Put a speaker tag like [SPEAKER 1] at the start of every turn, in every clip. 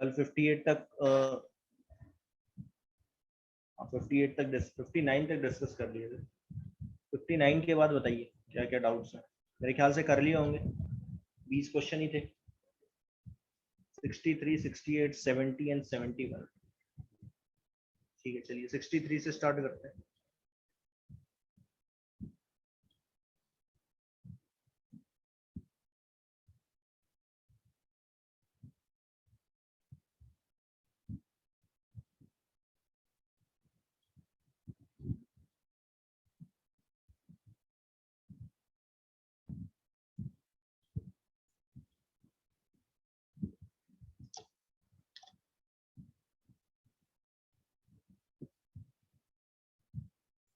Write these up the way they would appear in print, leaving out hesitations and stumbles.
[SPEAKER 1] कल 58 तक 58 तक 59 तक डिस्कस कर लिए थे। 59 के बाद बताइए क्या क्या डाउट्स हैं। मेरे ख्याल से कर लिए होंगे, 20 क्वेश्चन ही थे। 63, 68, 70 एंड 71। ठीक है, चलिए 63 से स्टार्ट करते हैं।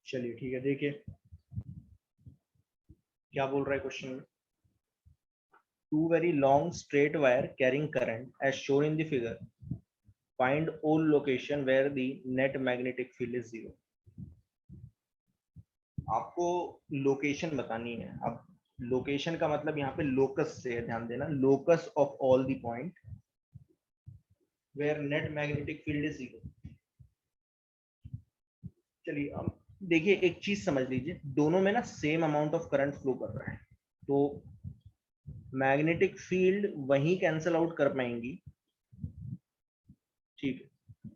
[SPEAKER 1] चलिए ठीक है, देखिए क्या बोल रहा है क्वेश्चन में। Two very long straight wire carrying current as shown in the figure, find all location where the net magnetic field is zero. आपको लोकेशन बतानी है। अब लोकेशन का मतलब यहाँ पे लोकस से है, ध्यान देना, locus of all the point where net magnetic field is zero. चलिए अब देखिए, एक चीज समझ लीजिए, दोनों में ना same amount of current flow कर रहा है, तो मैग्नेटिक फील्ड वहीं कैंसल आउट कर पाएंगी। ठीक है,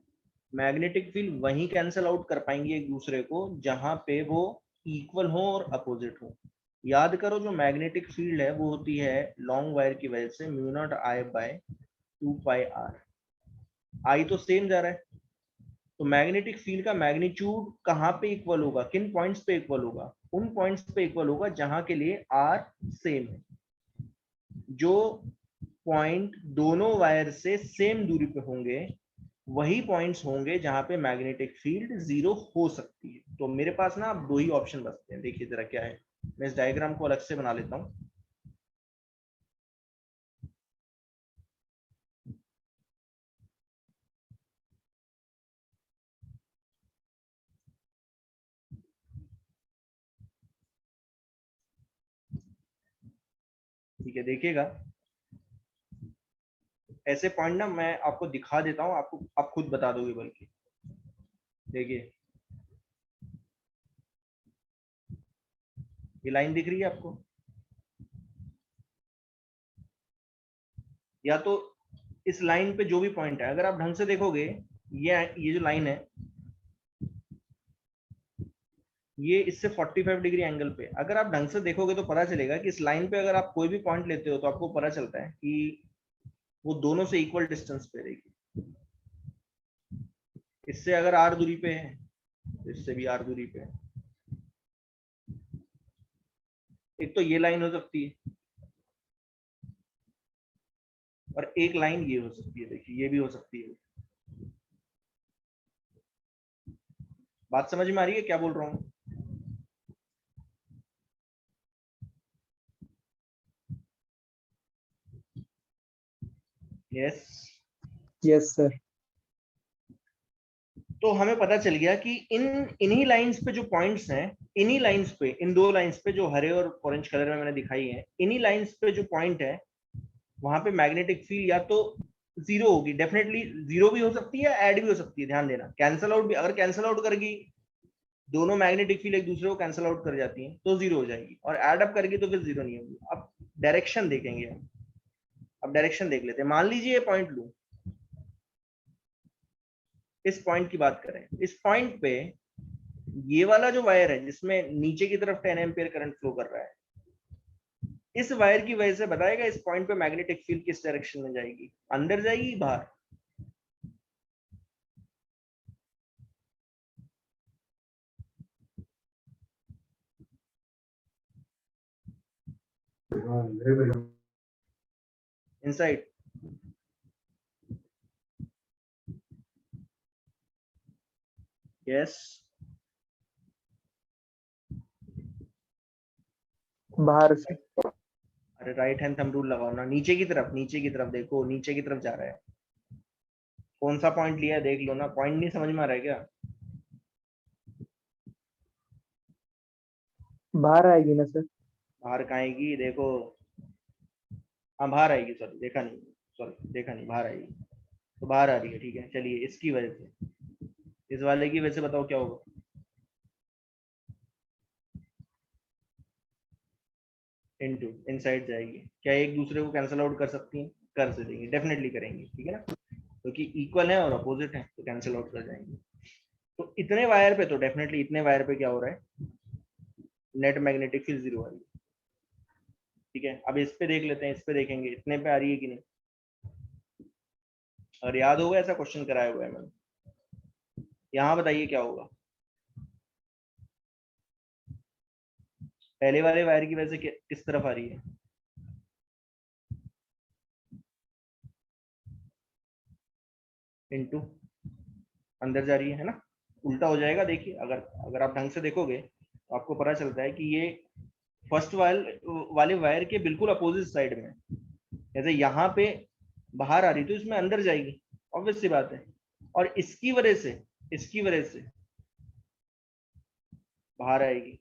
[SPEAKER 1] मैग्नेटिक फील्ड वहीं कैंसल आउट कर पाएंगी एक दूसरे को जहां पे वो इक्वल हो और अपोजिट हो। याद करो, जो मैग्नेटिक फील्ड है वो होती है लॉन्ग वायर की वजह से mu naught I by 2 pi R. आई तो सेम जा रहा है, तो मैग्नेटिक फील्ड का मैग्नीट्यूड कहाँ पे इक्वल होगा, किन पॉइंट्स पे इक्वल होगा, उन पॉइंट्स पे इक्वल होगा जहां के लिए आर सेम है। जो पॉइंट दोनों वायर से सेम दूरी पे होंगे वही पॉइंट्स होंगे जहां पे मैग्नेटिक फील्ड जीरो हो सकती है। तो मेरे पास ना अब दो ही ऑप्शन बचते हैं। देखिए जरा क्या है, मैं इस डायग्राम को अलग से बना लेता हूं। ठीक है, देखिएगा, ऐसे पॉइंट ना मैं आपको दिखा देता हूं, आपको आप खुद बता दोगे बल्कि। देखिए ये लाइन दिख रही है आपको, या तो इस लाइन पे जो भी पॉइंट है, अगर आप ढंग से देखोगे, ये जो लाइन है ये इससे 45 डिग्री एंगल पे, अगर आप ढंग से देखोगे तो पता चलेगा कि इस लाइन पे अगर आप कोई भी पॉइंट लेते हो तो आपको पता चलता है कि वो दोनों से इक्वल डिस्टेंस पे रहेगी। इससे अगर आर दूरी पे है तो इससे भी आर दूरी पे है। एक तो ये लाइन हो सकती है और एक लाइन ये हो सकती है, देखिए ये भी हो सकती है। बात समझ में आ रही है क्या बोल रहा हूँ? यस।
[SPEAKER 2] Yes sir.
[SPEAKER 1] तो हमें पता चल गया कि इन्हीं लाइंस पे जो पॉइंट्स हैं, इन्हीं लाइंस पे, इन दो लाइंस पे जो हरे और ऑरेंज कलर में मैंने दिखाई है, इन्हीं लाइंस पे जो पॉइंट है वहां पे मैग्नेटिक फील्ड या तो जीरो होगी, डेफिनेटली जीरो भी हो सकती है, ऐड भी हो सकती है। ध्यान देना, कैंसल आउट भी, अगर कैंसल आउट करेगी, दोनों मैग्नेटिक फील्ड एक दूसरे को कैंसल आउट कर जाती हैं तो जीरो हो जाएगी, और ऐड अप करेगी तो फिर जीरो नहीं होगी। अब डायरेक्शन देखेंगे हम। अब डायरेक्शन देख लेते हैं। मान लीजिए ये पॉइंट लूं, इस पॉइंट की बात करें, इस पॉइंट पे ये वाला जो वायर है जिसमें नीचे की तरफ 10 एम्पियर करंट फ्लो कर रहा है, इस वायर की वजह से बताएगा इस पॉइंट पे मैग्नेटिक फील्ड किस डायरेक्शन में जाएगी, अंदर जाएगी बाहर। इनसाइड। यस।
[SPEAKER 2] बाहर से।
[SPEAKER 1] अरे राइट हैंड थंब रूल लगाओ ना, नीचे की तरफ, नीचे की तरफ देखो, नीचे की तरफ जा रहा है। कौन सा पॉइंट लिया है देख लो ना, पॉइंट नहीं समझ में आ रहा है क्या?
[SPEAKER 2] बाहर आएगी ना सर?
[SPEAKER 1] बाहर कहाँ आएगी देखो, हाँ बाहर आएगी, सॉरी देखा नहीं, सॉरी देखा नहीं, बाहर आएगी। तो बाहर आ रही है, ठीक है। चलिए इसकी वजह से, इस वाले की वजह से बताओ क्या होगा। इनटू इनसाइड जाएगी। क्या एक दूसरे को कैंसिल आउट कर सकती हैं? कर सकेंगी, डेफिनेटली करेंगी, ठीक है ना, क्योंकि इक्वल है और अपोजिट है तो कैंसिल आउट कर जाएंगे। तो इतने वायर पे, तो डेफिनेटली इतने वायर पे क्या हो रहा है, नेट मैग्नेटिक फील्ड जीरो आ रही है, ठीक है। अब इस पे देख लेते हैं, इस पे देखेंगे इतने पे आ रही है कि नहीं। अगर याद होगा ऐसा क्वेश्चन कराया हुआ है मैंने, यहाँ बताइए क्या होगा। पहले वाले वायर की वजह से किस तरफ आ रही है, इनटू अंदर जा रही है ना। उल्टा हो जाएगा, देखिए अगर अगर आप ढंग से देखोगे तो आपको पता चलता है कि ये फर्स्ट वाले वायर के बिल्कुल अपोजिट साइड में, जैसे यहाँ पे बाहर आ रही तो इसमें अंदर जाएगी, ऑब्वियस सी बात है। और इसकी वजह से बाहर आएगी।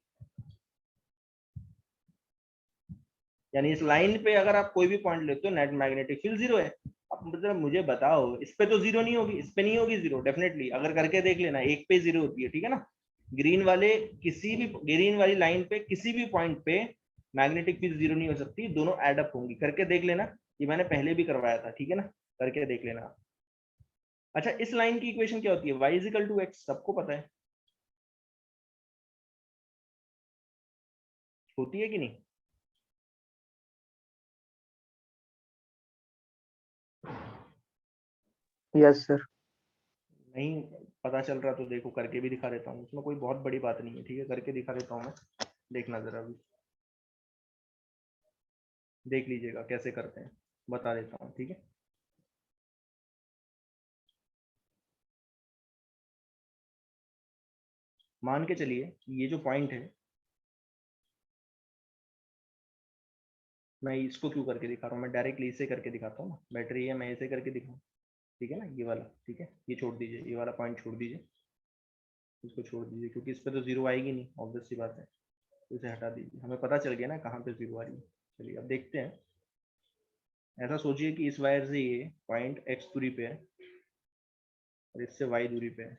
[SPEAKER 1] यानी इस लाइन पे अगर आप कोई भी पॉइंट लेते हो, नेट मैग्नेटिक फील्ड जीरो है। अब मतलब मुझे बताओ, इस पे तो जीरो नहीं होगी, इस पे नहीं होगी जीरो, डेफिनेटली अगर करके देख लेना, एक पे जीरो होती है, ठीक है ना। ग्रीन वाली लाइन पे किसी भी पॉइंट पे मैग्नेटिक फील्ड जीरो नहीं हो सकती, दोनों एड अप होंगी। करके देख लेना, ये मैंने पहले भी करवाया था, ठीक है ना, करके देख लेना। अच्छा, इस लाइन की इक्वेशन क्या होती है, y इजिकल टू एक्स, सबको पता है, होती है कि नहीं।
[SPEAKER 2] Yes sir.
[SPEAKER 1] नहीं पता चल रहा तो देखो करके भी दिखा देता हूँ, उसमें कोई बहुत बड़ी बात नहीं है, ठीक है, करके दिखा देता हूँ मैं, देखना जरा भी, देख लीजिएगा कैसे करते हैं, बता देता हूँ, ठीक है। मान के चलिए कि ये जो पॉइंट है, मैं इसको क्यों करके दिखा रहा हूँ, मैं डायरेक्टली इसे करके दिखाता हूँ ना, बैटरी है, मैं इसे करके दिखाऊँ, ठीक है ना, ये वाला, ठीक है, ये छोड़ दीजिए, ये वाला पॉइंट छोड़ दीजिए, इसको छोड़ दीजिए, क्योंकि इस पर तो जीरो आएगी नहीं, ऑब्वियस सी बात है, तो इसे हटा दीजिए, हमें पता चल गया ना कहाँ पे जीरो आ रही है। चलिए अब देखते हैं। ऐसा सोचिए कि इस वायर से ये पॉइंट एक्स दूरी पे है और इससे वाई दूरी पे है।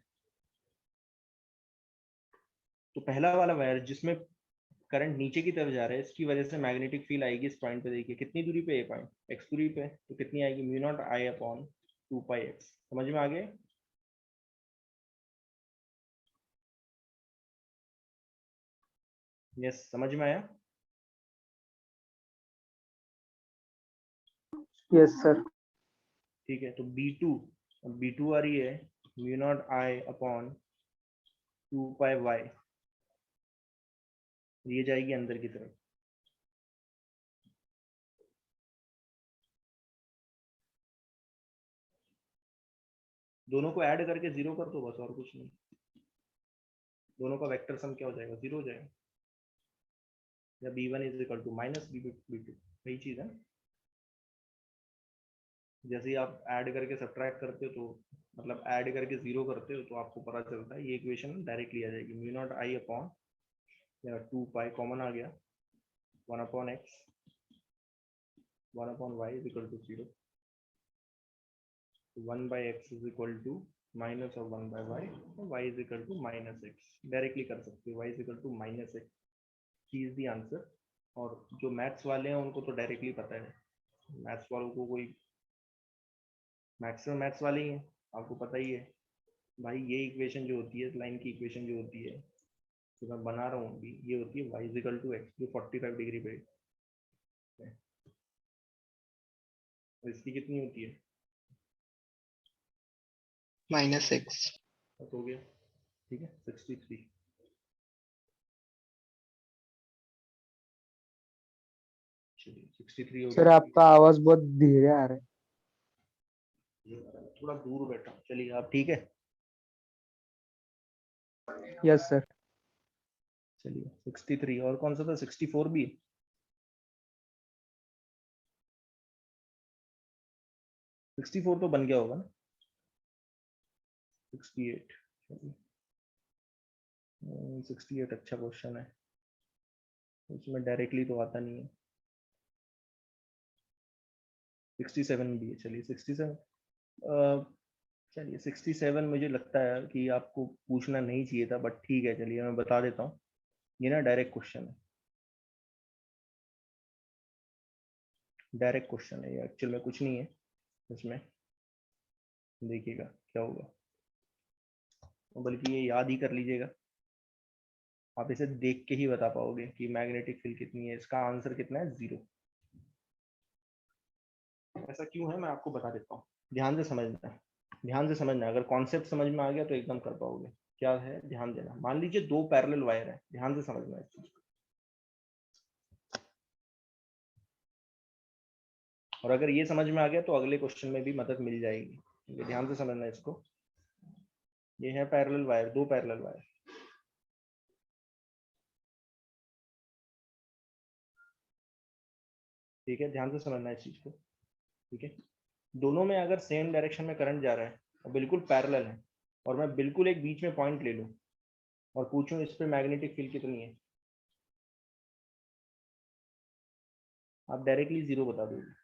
[SPEAKER 1] तो पहला वाला वायर जिसमें करंट नीचे की तरफ जा रहा है, इसकी वजह से मैग्नेटिक फील्ड आएगी इस पॉइंट पे, देखिए कितनी दूरी पे, ये पॉइंट एक्स दूरी पे, तो कितनी आएगी, mu naught I upon 2 pi x. समझ में आ गया। यस, समझ में आया।
[SPEAKER 2] Yes sir.
[SPEAKER 1] ठीक है, तो बी टू आ रही है mu naught I upon 2 pi Y, ये जाएगी अंदर की तरफ। दोनों को ऐड करके जीरो कर दो बस, और कुछ नहीं। दोनों का वेक्टर सम क्या हो जाएगा, जीरो हो जाएगा, या b1 is equal to minus B two, वही चीज है। जैसे ही आप ऐड करके सब्ट्रैक्ट करते हो, तो मतलब ऐड करके जीरो करते हो, तो आपको पता चलता है ये इक्वेशन डायरेक्टली आ जाएगी, म्यू नॉट आई अपॉन, या 2 पाई कॉमन आ गया, 1/x, 1/y is equal to zero, 1/x is equal to minus और 1/y, y is equal to minus X, directly कर सकते हो, y is equal to minus X, ही is the answer. और जो maths वाले हैं उनको तो डायरेक्टली पता है, मैथ्स वालों को कोई, मैक्सिमम मैथ्स वाले ही हैं, आपको पता ही है भाई। ये इक्वेशन जो होती है, इस लाइन की इक्वेशन जो होती है, जो मैं बना रहा हूँ अभी, ये होती है y इजिकल टू एक्स, जो 45 डिग्री पे है। और इसकी कितनी होती है,
[SPEAKER 2] -x।
[SPEAKER 1] बस हो गया, ठीक है, 63। चलिए 63 हो
[SPEAKER 2] सर
[SPEAKER 1] गया।
[SPEAKER 2] आपका आवाज बहुत धीरे आ रहा है।
[SPEAKER 1] थोड़ा दूर बैठा हूँ। चलिए आप ठीक है।
[SPEAKER 2] Yes sir.
[SPEAKER 1] चलिए 63, और कौन सा था, 64 भी। 64 तो बन गया होगा ना, 68। 68 अच्छा क्वेश्चन है, उसमें डायरेक्टली तो आता नहीं है। 67 भी है, चलिए 67। चलिए 67 मुझे लगता है कि आपको पूछना नहीं चाहिए था, बट ठीक है, चलिए मैं बता देता हूँ। ये ना डायरेक्ट क्वेश्चन है, डायरेक्ट क्वेश्चन है ये, एक्चुअल में कुछ नहीं है इसमें। देखिएगा क्या होगा, बल्कि ये याद ही कर लीजिएगा, आप इसे देख के ही बता पाओगे कि मैग्नेटिक फील्ड कितनी है। इसका आंसर कितना है, 0। ऐसा क्यों है मैं आपको बता देता हूँ, ध्यान से समझना है, ध्यान से समझना। अगर कॉन्सेप्ट समझ में आ गया तो एकदम कर पाओगे। क्या है, ध्यान देना। मान लीजिए 2 पैरेलल वायर है, ध्यान से समझना इस चीज को। और अगर ये समझ में आ गया तो अगले क्वेश्चन में भी मदद मिल जाएगी, ठीक है? ध्यान से समझना इसको। ये है पैरेलल वायर, 2 पैरेलल वायर, ठीक है? ध्यान से समझना इस चीज को, ठीक है? दोनों में अगर सेम डायरेक्शन में करंट जा रहा है और बिल्कुल पैरेलल है, और मैं बिल्कुल एक बीच में पॉइंट ले लूं और पूछूं इस पे मैग्नेटिक फील्ड कितनी है, आप डायरेक्टली 0 बता दोगे।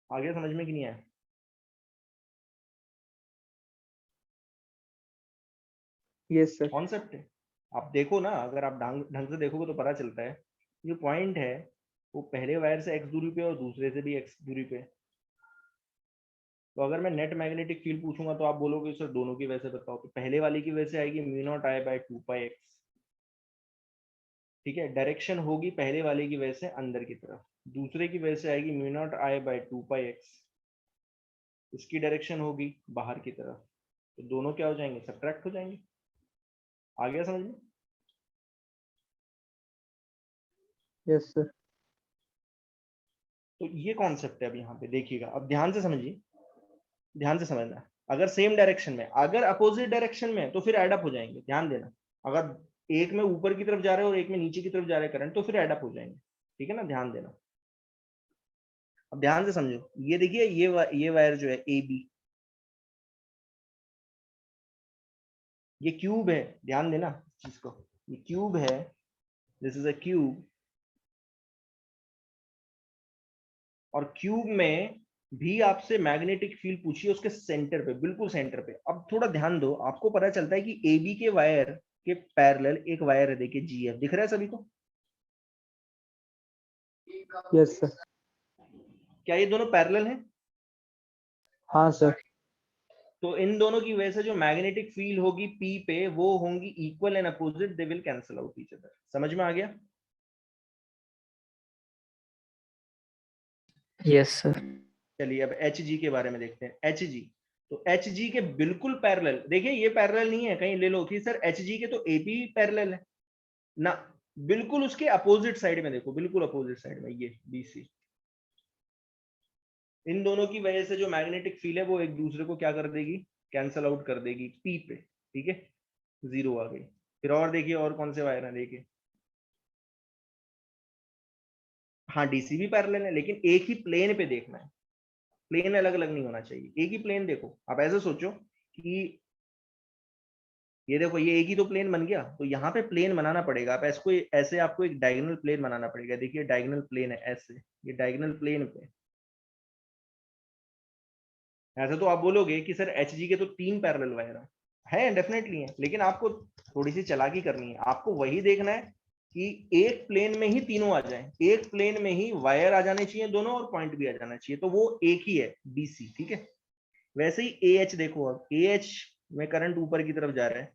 [SPEAKER 1] आगे समझ में कि नहीं आया?
[SPEAKER 2] Yes sir.
[SPEAKER 1] कॉन्सेप्ट है, आप देखो ना, अगर आप ढंग ढंग से देखोगे तो पता चलता है। जो पॉइंट है वो पहले वायर से x दूरी पे और दूसरे से भी x दूरी पे। तो अगर मैं नेट मैग्नेटिक फील्ड पूछूंगा तो आप बोलोगे सर दोनों की वजह से बताओ, तो पहले वाली की वजह से आएगी μ0I/2πx, ठीक है? डायरेक्शन होगी पहले वाले की वजह से अंदर की तरफ, दूसरे की वजह से आएगी μ0I/2πx, इसकी डायरेक्शन होगी बाहर की तरफ। तो दोनों क्या हो जाएंगे, सब्ट्रैक्ट हो जाएंगे। आ गया समझ में?
[SPEAKER 2] Yes sir.
[SPEAKER 1] तो ये कॉन्सेप्ट है। अब यहाँ पे देखिएगा, अब ध्यान से समझिए, ध्यान से समझना। अगर सेम डायरेक्शन में, अगर अपोजिट डायरेक्शन में, तो फिर एड अप हो जाएंगे। ध्यान देना, अगर एक में ऊपर की तरफ जा रहे हो और एक में नीचे की तरफ जा रहे हैं करंट, तो फिर एड अप हो जाएंगे, ठीक है ना? ध्यान देना। अब ध्यान से समझो, ये देखिए, ये वायर जो है ए बी, ये क्यूब है, ध्यान देना इस चीज को। ये क्यूब है, दिस इज अ क्यूब, और क्यूब में भी आपसे मैग्नेटिक फील्ड पूछिए उसके सेंटर पे, बिल्कुल सेंटर पे। अब थोड़ा ध्यान दो, आपको पता चलता है कि ए बी के वायर के पैरेलल एक वायर है, देखिए जीएफ, दिख रहा है सभी को?
[SPEAKER 2] Yes sir.
[SPEAKER 1] क्या ये दोनों पैरेलल हैं?
[SPEAKER 2] हाँ सर।
[SPEAKER 1] तो इन दोनों की वजह से जो मैग्नेटिक फील्ड होगी पी पे, वो होंगी equal and opposite, they will cancel out each other. समझ में आ गया?
[SPEAKER 2] Yes sir.
[SPEAKER 1] चलिए अब एच जी के बारे में देखते हैं। एच जी, तो एच जी के बिल्कुल पैरेलल, देखिए ये पैरेलल नहीं है, कहीं ले लो कि सर एच जी के तो ए बी पैरेलल है ना, बिल्कुल उसके अपोजिट साइड में देखो, बिल्कुल अपोजिट साइड में ये बी सी। इन दोनों की वजह से जो मैग्नेटिक फील्ड है वो एक दूसरे को क्या कर देगी, कैंसल आउट कर देगी पी पे, ठीक है? 0 आ गई। फिर और देखिए और कौन से वायर हैं, देखिए। हाँ डीसी भी पैरेलल है, लेकिन एक ही प्लेन पे देखना है, प्लेन अलग अलग नहीं होना चाहिए, एक ही प्लेन देखो। आप ऐसे सोचो कि ये देखो, ये एक ही तो प्लेन बन गया, तो यहाँ पे प्लेन बनाना पड़ेगा। आप ऐसे ऐसे आपको एक डायगोनल प्लेन बनाना पड़ेगा। देखिए डायगोनल प्लेन है ऐसे, ये डायगोनल प्लेन पे। ऐसे तो आप बोलोगे कि सर एच जी के तो 3 पैरेलल वायर है, डेफिनेटली है, लेकिन आपको थोड़ी सी चालाकी करनी है। आपको वही देखना है कि एक प्लेन में ही तीनों आ जाए, एक प्लेन में ही वायर आ जाने चाहिए दोनों, और पॉइंट भी आ जाना चाहिए, तो वो एक ही है बीसी, ठीक है? वैसे ही ए एच देखो, अब ए एच में करंट ऊपर की तरफ जा रहा है,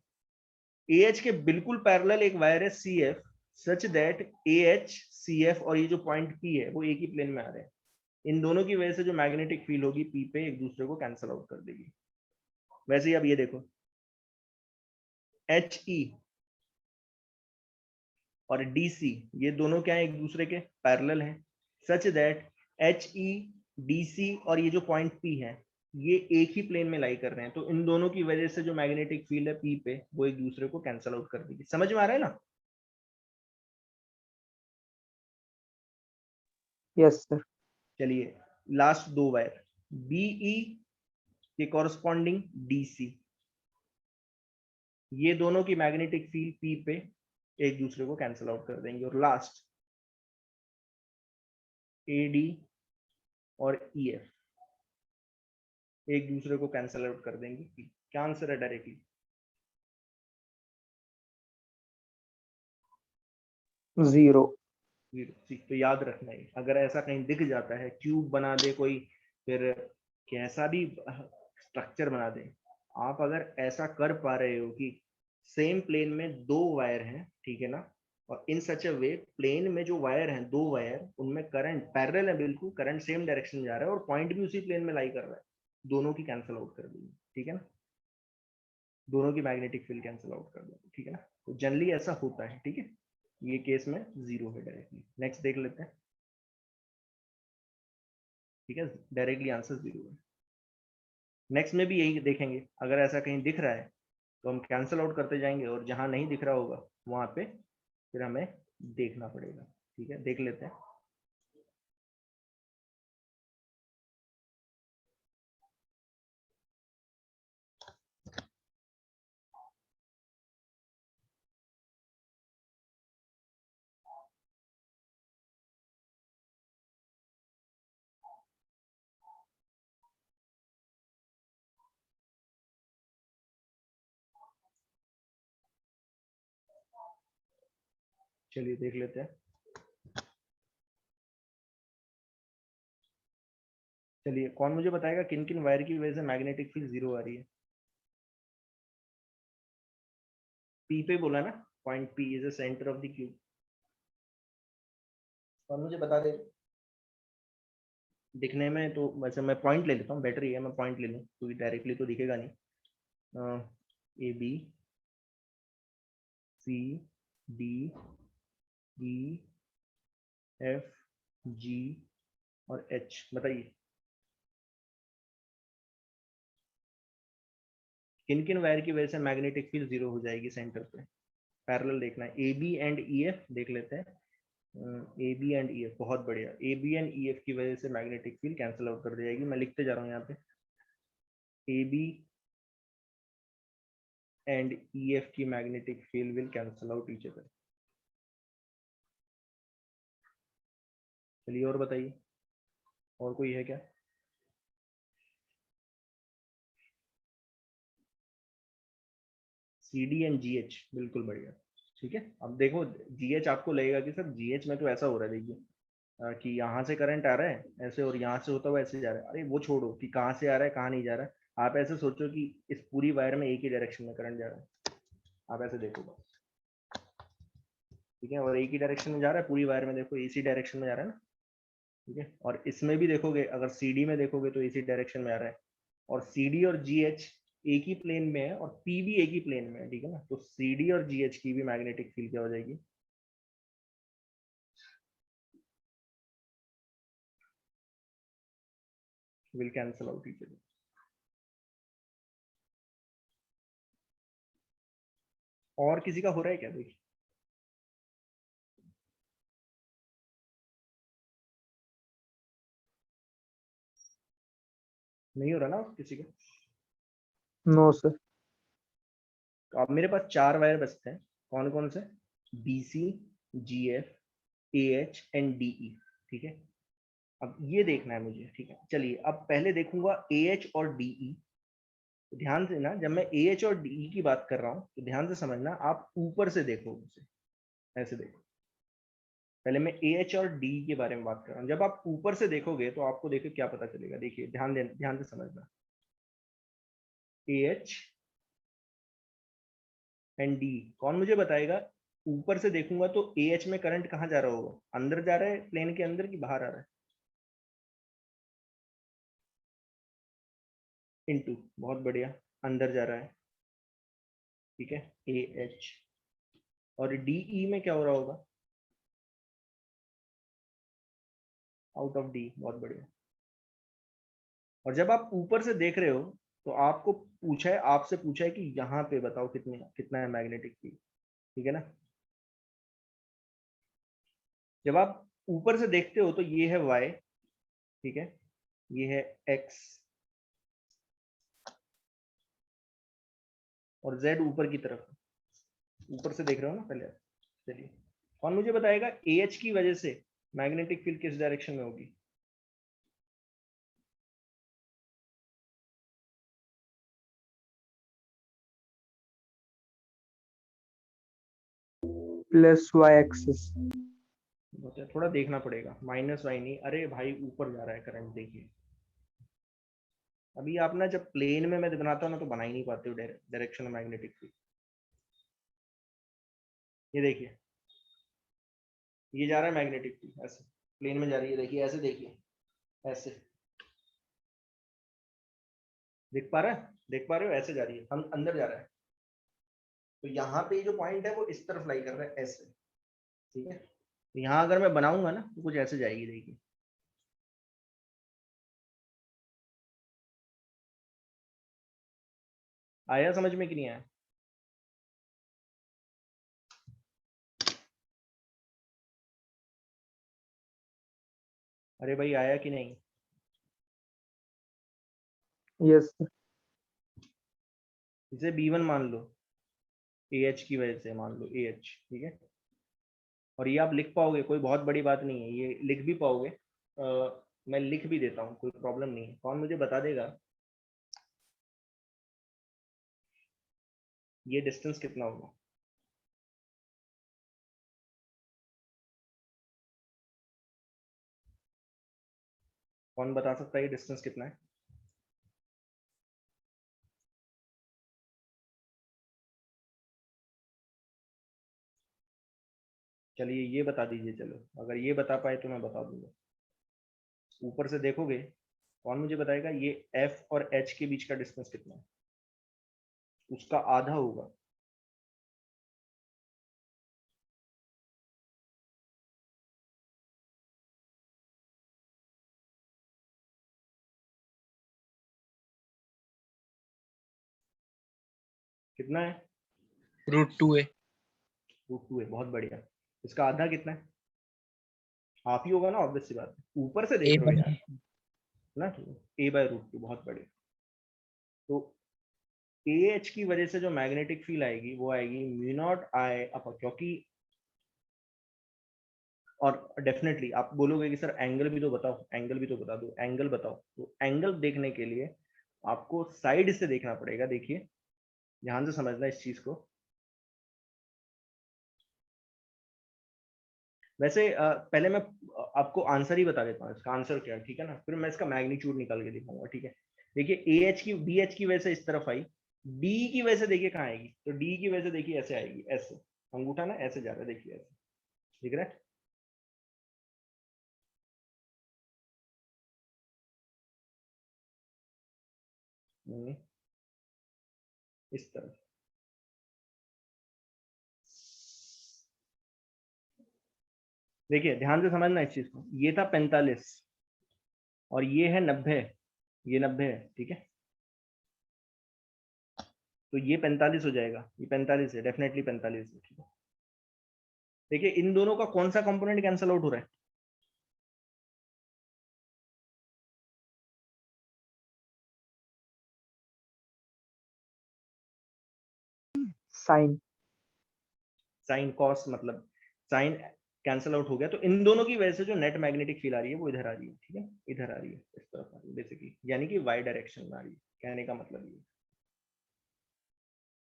[SPEAKER 1] ए एच के बिल्कुल पैरेलल एक वायर है C F, such that A H C F और ये जो पॉइंट पी है वो एक ही प्लेन में आ रहे हैं। इन दोनों की वजह से जो मैग्नेटिक फील्ड होगी पी पे, एक दूसरे को कैंसल आउट कर देगी। वैसे ही अब ये देखो, एच ई और डी सी, ये दोनों क्या है, एक दूसरे के पैरेलल हैं, such that H E D C और ये जो पॉइंट पी है ये एक ही प्लेन में लाई कर रहे हैं। तो इन दोनों की वजह से जो मैग्नेटिक फील्ड है पी पे, वो एक दूसरे को कैंसल आउट कर देगी। समझ में आ रहा है ना?
[SPEAKER 2] Yes sir.
[SPEAKER 1] चलिए लास्ट 2 वायर बीई के कॉरस्पॉन्डिंग डीसी, ये दोनों की मैग्नेटिक फील्ड पी पे एक दूसरे को कैंसिल आउट कर देंगे। और लास्ट एडी और ईएफ, एक दूसरे को कैंसिल आउट कर देंगे। क्या आंसर है डायरेक्टली?
[SPEAKER 2] 0।
[SPEAKER 1] तो याद रखना है, अगर ऐसा कहीं दिख जाता है, क्यूब बना दे कोई, फिर कैसा भी स्ट्रक्चर बना दे, आप अगर ऐसा कर पा रहे हो कि सेम प्लेन में दो वायर हैं, ठीक है ना, और इन सच अ वे प्लेन में जो वायर हैं, दो वायर, उनमें करंट पैरेलल है, बिल्कुल करंट सेम डायरेक्शन में जा रहा है और पॉइंट भी उसी प्लेन में लाई कर रहा है, दोनों की कैंसिल आउट कर देंगे, ठीक है ना, दोनों की मैग्नेटिक फील्ड कैंसिल आउट कर देंगे, ठीक है ना। तो जनरली ऐसा होता है, ठीक है। ये केस में 0 है डायरेक्टली। नेक्स्ट देख लेते हैं, ठीक है, डायरेक्टली आंसर 0 है। नेक्स्ट में भी यही देखेंगे, अगर ऐसा कहीं दिख रहा है तो हम कैंसिल आउट करते जाएंगे, और जहां नहीं दिख रहा होगा वहां पे फिर हमें देखना पड़ेगा, ठीक है, देख लेते हैं। चलिए देख लेते हैं। चलिए, कौन मुझे बताएगा किन किन वायर की वजह से मैग्नेटिक फील्ड 0 आ रही है? पी पे बोला ना, point P is the centre of the cube. और मुझे बता दे, दिखने में तो वैसे मैं पॉइंट ले लेता हूँ, बेटर ही है मैं पॉइंट ले लूँ, क्योंकि डायरेक्टली तो दिखेगा नहीं। A B C D E F G और एच, बताइए किन किन वायर की वजह से मैग्नेटिक फील्ड 0 हो जाएगी सेंटर पे। पैरेलल देखना है, A B and E F देख लेते हैं। A B and E F, बहुत बढ़िया, A B and E F की वजह से मैग्नेटिक फील्ड कैंसिल आउट कर दी जाएगी। मैं लिखते जा रहा हूँ यहाँ पे, A B and E F की magnetic field will cancel out each other. चलिए और बताइए, और कोई है क्या? C D and G H, बिल्कुल बढ़िया, ठीक है। अब देखो, जी एच आपको लगेगा कि सर जी एच में तो ऐसा हो रहा है, देखिए कि यहाँ से करंट आ रहा है ऐसे, और यहाँ से होता हुआ ऐसे जा रहा है। अरे वो छोड़ो कि कहाँ से आ रहा है कहाँ नहीं जा रहा है, आप ऐसे सोचो कि इस पूरी वायर में एक ही डायरेक्शन में करंट जा रहा है, आप ऐसे देखो बस, ठीक है, और एक ही डायरेक्शन में जा रहा है पूरी वायर में, देखो इसी डायरेक्शन में जा रहा है ना, ठीक है। और इसमें भी देखोगे, अगर सी डी में देखोगे तो इसी डायरेक्शन में आ रहा है, और सी डी और जी एच एक ही प्लेन में है, और पी भी एक ही प्लेन में है, ठीक है ना, तो सी डी और जी एच की भी मैग्नेटिक फील्ड क्या हो जाएगी? Will cancel out each other. और किसी का हो रहा है क्या, देखिए? नहीं हो रहा ना किसी का?
[SPEAKER 2] No sir.
[SPEAKER 1] तो अब मेरे पास 4 वायर बचते हैं, कौन कौन से? B C, G F, A H and D E, ठीक है। अब ये देखना है मुझे, ठीक है। चलिए, अब पहले देखूंगा ए एच और डी ई। तो ध्यान से ना, जब मैं ए एच और डी ई की बात कर रहा हूँ तो ध्यान से समझना, आप ऊपर से देखो उसे, ऐसे देखो। पहले मैं ए एच और डी के बारे में बात कर रहा हूँ, जब आप ऊपर से देखोगे तो आपको देखो क्या पता चलेगा, देखिए ध्यान से समझना। ए एच एंड डी, कौन मुझे बताएगा? ऊपर से देखूंगा तो ए एच में करंट कहाँ जा रहा होगा, अंदर जा रहा है प्लेन के अंदर कि बाहर आ रहा है? इनटू, बहुत बढ़िया, अंदर जा रहा है, ठीक है, ए एच। और डी ई में क्या हो रहा होगा? आउट ऑफ डी, बहुत बढ़िया। और जब आप ऊपर से देख रहे हो तो आपको पूछा है, आपसे पूछा है कि यहाँ पे बताओ कितने कितना है मैग्नेटिक फील्ड, ठीक है ना। जब आप ऊपर से देखते हो तो ये है y, ठीक है, ये है x, और z ऊपर की तरफ, ऊपर से देख रहे हो ना पहले। चलिए, कौन मुझे बताएगा ए एच की वजह से मैग्नेटिक फील्ड किस डायरेक्शन में होगी?
[SPEAKER 2] Plus Y axis.
[SPEAKER 1] थोड़ा देखना पड़ेगा, माइनस वाई नहीं, अरे भाई ऊपर जा रहा है करंट, देखिए अभी आप ना जब प्लेन में मैं बनाता हूँ ना तो बना ही नहीं पाते हो डायरेक्शन मैग्नेटिक फील्ड। ये देखिए ये जा रहा है मैग्नेटिक फील्ड ऐसे, प्लेन में जा रही है, देखिए ऐसे, देखिए ऐसे, देख पा रहा है, देख पा रहे हो, ऐसे जा रही है, हम अंदर जा रहा है, तो यहाँ पे जो पॉइंट है वो इस तरफ लाई कर रहा है ऐसे, ठीक है। तो यहाँ अगर मैं बनाऊंगा ना तो कुछ ऐसे जाएगी, देखिए आया समझ में कि नहीं आया? अरे भाई आया कि नहीं?
[SPEAKER 2] Yes sir.
[SPEAKER 1] इसे B1 मान लो, AH की वजह से मान लो AH, ठीक है। और ये आप लिख पाओगे, कोई बहुत बड़ी बात नहीं है, ये लिख भी पाओगे। मैं लिख भी देता हूँ, कोई प्रॉब्लम नहीं है। कौन मुझे बता देगा ये डिस्टेंस कितना होगा? कौन बता सकता है ये डिस्टेंस कितना है? चलिए ये बता दीजिए, चलो अगर ये बता पाए तो मैं बता दूंगा। ऊपर से देखोगे, कौन मुझे बताएगा ये F और H के बीच का डिस्टेंस कितना है? उसका आधा होगा। कितना है?
[SPEAKER 3] √2a।
[SPEAKER 1] √2 है, बहुत बढ़िया। इसका आधा कितना है? हाफ ही होगा ना, ऑब्वियस सी बात है, ऊपर से देख
[SPEAKER 3] a
[SPEAKER 1] रहे हो यार ना, A/√2, बहुत बढ़िया। तो AH की वजह से जो मैग्नेटिक फील्ड आएगी वो आएगी μ0I, क्योंकि और डेफिनेटली आप बोलोगे कि सर एंगल भी तो बताओ, एंगल भी तो बता दो, एंगल बताओ। तो एंगल देखने के लिए आपको साइड से देखना पड़ेगा। देखिए ध्यान से समझना इस चीज को। वैसे पहले मैं आपको आंसर ही बता देता हूँ, इसका आंसर क्या है, ठीक है ना, फिर मैं इसका मैग्नीट्यूड निकाल के दिखाऊंगा, ठीक है। देखिए AH की BH की वजह से इस तरफ आई, D की वजह से देखिए कहाँ आएगी, तो D की वजह से देखिए ऐसे आएगी, ऐसे अंगूठा ना ऐसे जा रहा है, देखिए ऐसे, दिख रहा है? इस तरफ देखिए, ध्यान से समझना इस चीज को। ये था 45 और ये है 90, ये 90 है, ठीक है। तो ये 45 हो जाएगा, ये 45 है, डेफिनेटली 45 है, ठीक है। देखिए इन दोनों का कौन सा कंपोनेंट कैंसल आउट हो रहा है?
[SPEAKER 2] साइन।
[SPEAKER 1] साइन कॉस, मतलब साइन कैंसल आउट हो गया, तो इन दोनों की वजह से जो नेट मैग्नेटिक फील्ड आ रही है वो इधर आ रही है, ठीक है, इधर आ रही है, इस तरफ आ रही है बेसिकली, यानी कि वाई डायरेक्शन में आ रही है। कहने का मतलब ये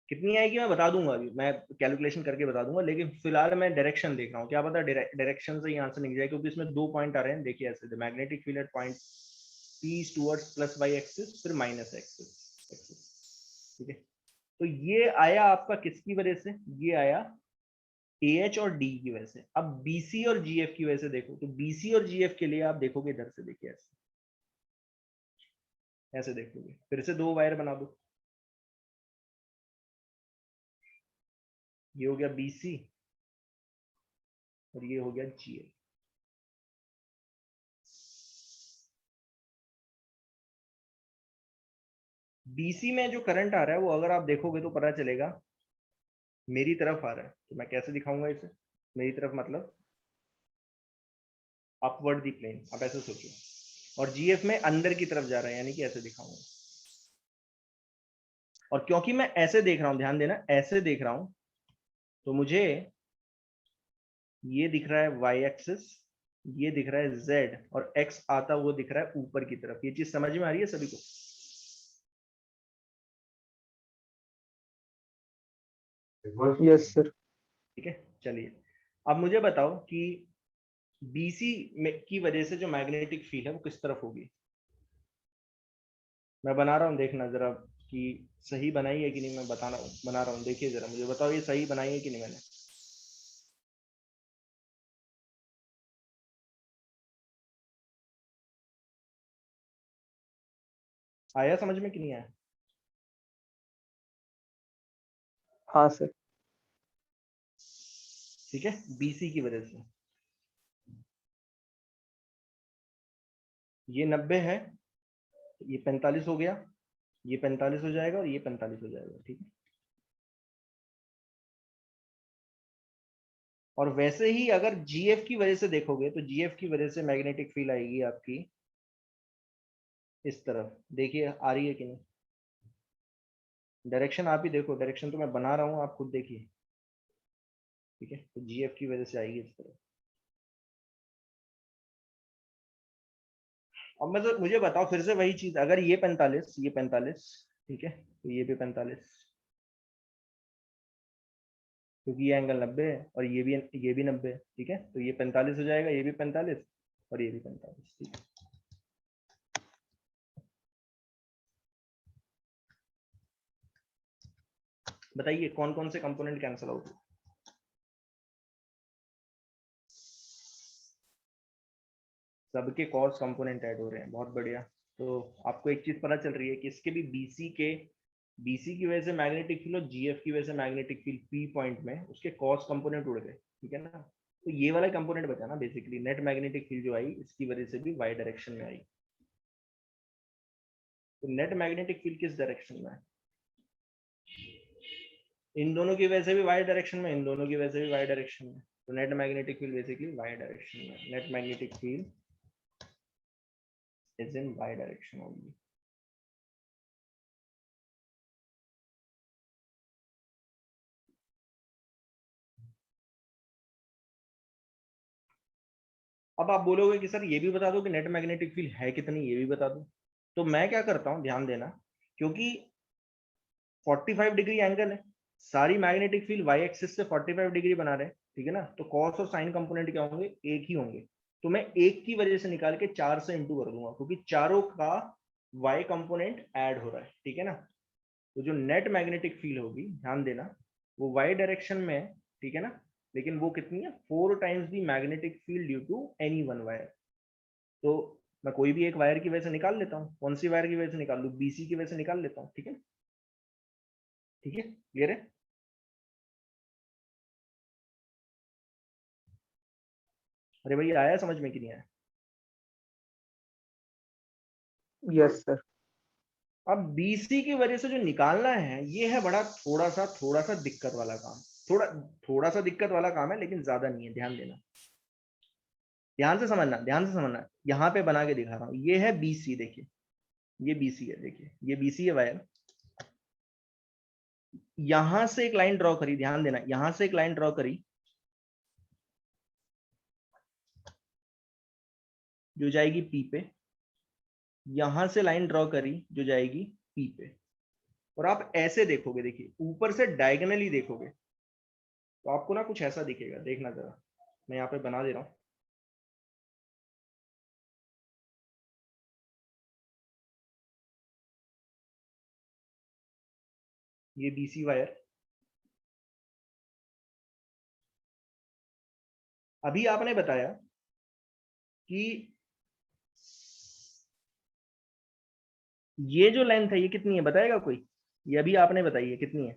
[SPEAKER 1] कितनी आएगी मैं बता दूंगा, अभी मैं कैलकुलेशन करके बता दूंगा, लेकिन फिलहाल मैं डायरेक्शन देख रहा हूँ, क्या पता डायरेक्शन से ही आंसर निकल जाए, क्योंकि इसमें 2 पॉइंट आ रहे हैं। देखिए ऐसे, magnetic field at point P towards plus Y axis, फिर माइनस एक्सिस, ठीक है। तो ये आया आपका किसकी वजह से? ये आया AH और D की वजह से। अब BC और GF की वजह से देखो, तो BC और GF के लिए आप देखोगे इधर से, देखिए ऐसे, ऐसे देखोगे, फिर से 2 वायर बना दो, ये हो गया BC और ये हो गया GF। BC में जो करंट आ रहा है वो अगर आप देखोगे तो पता चलेगा मेरी तरफ आ रहा है, तो मैं कैसे दिखाऊंगा इसे? मेरी तरफ मतलब अपवर्ड दी प्लेन, आप ऐसे सोचिए, और GF में अंदर की तरफ जा रहा है, यानी कि ऐसे दिखाऊंगा। और क्योंकि मैं ऐसे देख रहा हूं, ध्यान देना, ऐसे देख रहा हूं, तो मुझे ये दिख रहा है y एक्सिस, ये दिख रहा है z, और x आता हुआ दिख रहा है ऊपर की तरफ। ये चीज समझ में आ रही है सभी को?
[SPEAKER 2] Yes sir.
[SPEAKER 1] ठीक है, चलिए अब मुझे बताओ कि बीसी की वजह से जो मैग्नेटिक फील्ड है वो किस तरफ होगी। मैं बना रहा हूँ, देखना जरा कि सही बनाई है कि नहीं। मैं बना रहा हूँ, देखिए जरा मुझे बताओ ये सही बनाई है कि नहीं मैंने। आया समझ में कि नहीं आया?
[SPEAKER 2] हाँ सर।
[SPEAKER 1] ठीक है, बीसी की वजह से ये 90 है, ये 45 हो गया, ये 45 हो जाएगा और ये 45 हो जाएगा। ठीक है, और वैसे ही अगर जीएफ की वजह से देखोगे तो जीएफ की वजह से मैग्नेटिक फील्ड आएगी आपकी इस तरफ। देखिए आ रही है कि नहीं, डायरेक्शन आप ही देखो, डायरेक्शन तो मैं बना रहा हूँ, आप खुद देखिए। ठीक है, तो जीएफ की वजह से आएगी इस तरफ। अब मुझे बताओ फिर से वही चीज, अगर ये 45, ये 45, ठीक है, तो ये भी 45, क्योंकि ये एंगल 90 है और ये भी 90 है। ठीक है, तो ये 45 हो जाएगा, ये भी 45 और ये भी 45। ठीक है, बताइए कौन कौन से कंपोनेंट कैंसिल आउट हुए। सबके कॉस कंपोनेंट ऐड हो रहे हैं, बहुत बढ़िया। तो आपको एक चीज पता चल रही है कि इसके भी बीसी की वजह से मैग्नेटिक फील्ड और जीएफ की वजह से मैग्नेटिक फील्ड पी पॉइंट में उसके कॉस कंपोनेंट उड़ गए। ठीक है ना, तो ये वाला कंपोनेंट बचा ना बेसिकली, नेट मैग्नेटिक फील्ड जो आई इसकी वजह से भी वाई डायरेक्शन में आई। तो नेट मैग्नेटिक फील्ड किस डायरेक्शन में है? इन दोनों की वजह से भी वाई डायरेक्शन में, इन दोनों की वजह से भी वाई डायरेक्शन में। तो net magnetic field basically Y direction में, net magnetic field is in Y direction only. अब आप बोलोगे कि सर ये भी बता दो कि नेट मैग्नेटिक फील्ड है कितनी, ये भी बता दो। तो मैं क्या करता हूं, ध्यान देना, क्योंकि 45 डिग्री एंगल है, सारी मैग्नेटिक फील्ड वाई एक्सिस से 45 डिग्री बना रहे हैं। ठीक है ना, तो कॉस और साइन कंपोनेंट क्या होंगे, एक ही होंगे। तो मैं एक की वजह से निकाल के 4 से इंटू कर दूंगा, क्योंकि चारों का वाई कंपोनेंट ऐड हो रहा है। ठीक है ना, तो जो नेट मैग्नेटिक फील्ड होगी, ध्यान देना, वो वाई डायरेक्शन में है। ठीक है ना, लेकिन वो कितनी है, 4 times the magnetic field due to any one wire. तो मैं कोई भी एक वायर की वजह से निकाल लेता हूँ, कौन सी वायर की वजह से निकाल लू, बीसी की वजह से निकाल लेता हूँ। ठीक है, ठीक है, क्लियर है? अरे भाई आया समझ में कि नहीं आया?
[SPEAKER 2] Yes sir.
[SPEAKER 1] अब बीसी की वजह से जो निकालना है ये है बड़ा थोड़ा सा दिक्कत वाला काम। थोड़ा थोड़ा सा दिक्कत वाला काम है, लेकिन ज्यादा नहीं है। ध्यान देना, ध्यान से समझना, ध्यान से समझना। यहाँ पे बना के दिखा रहा हूँ, ये है बीसी, देखिए ये बीसी है, देखिए ये बीसी है वायर। यहां से एक लाइन ड्रॉ करी, ध्यान देना, यहां से एक लाइन ड्रॉ करी जो जाएगी पी पे, यहां से लाइन ड्रॉ करी जो जाएगी पी पे। और आप ऐसे देखोगे, देखिए ऊपर से डायगोनली देखोगे तो आपको ना कुछ ऐसा दिखेगा, देखना जरा, मैं यहाँ पे बना दे रहा हूँ। ये बीसी वायर, अभी आपने बताया कि ये जो लेंथ है ये कितनी है, बताएगा कोई? ये अभी आपने बताई है कितनी है,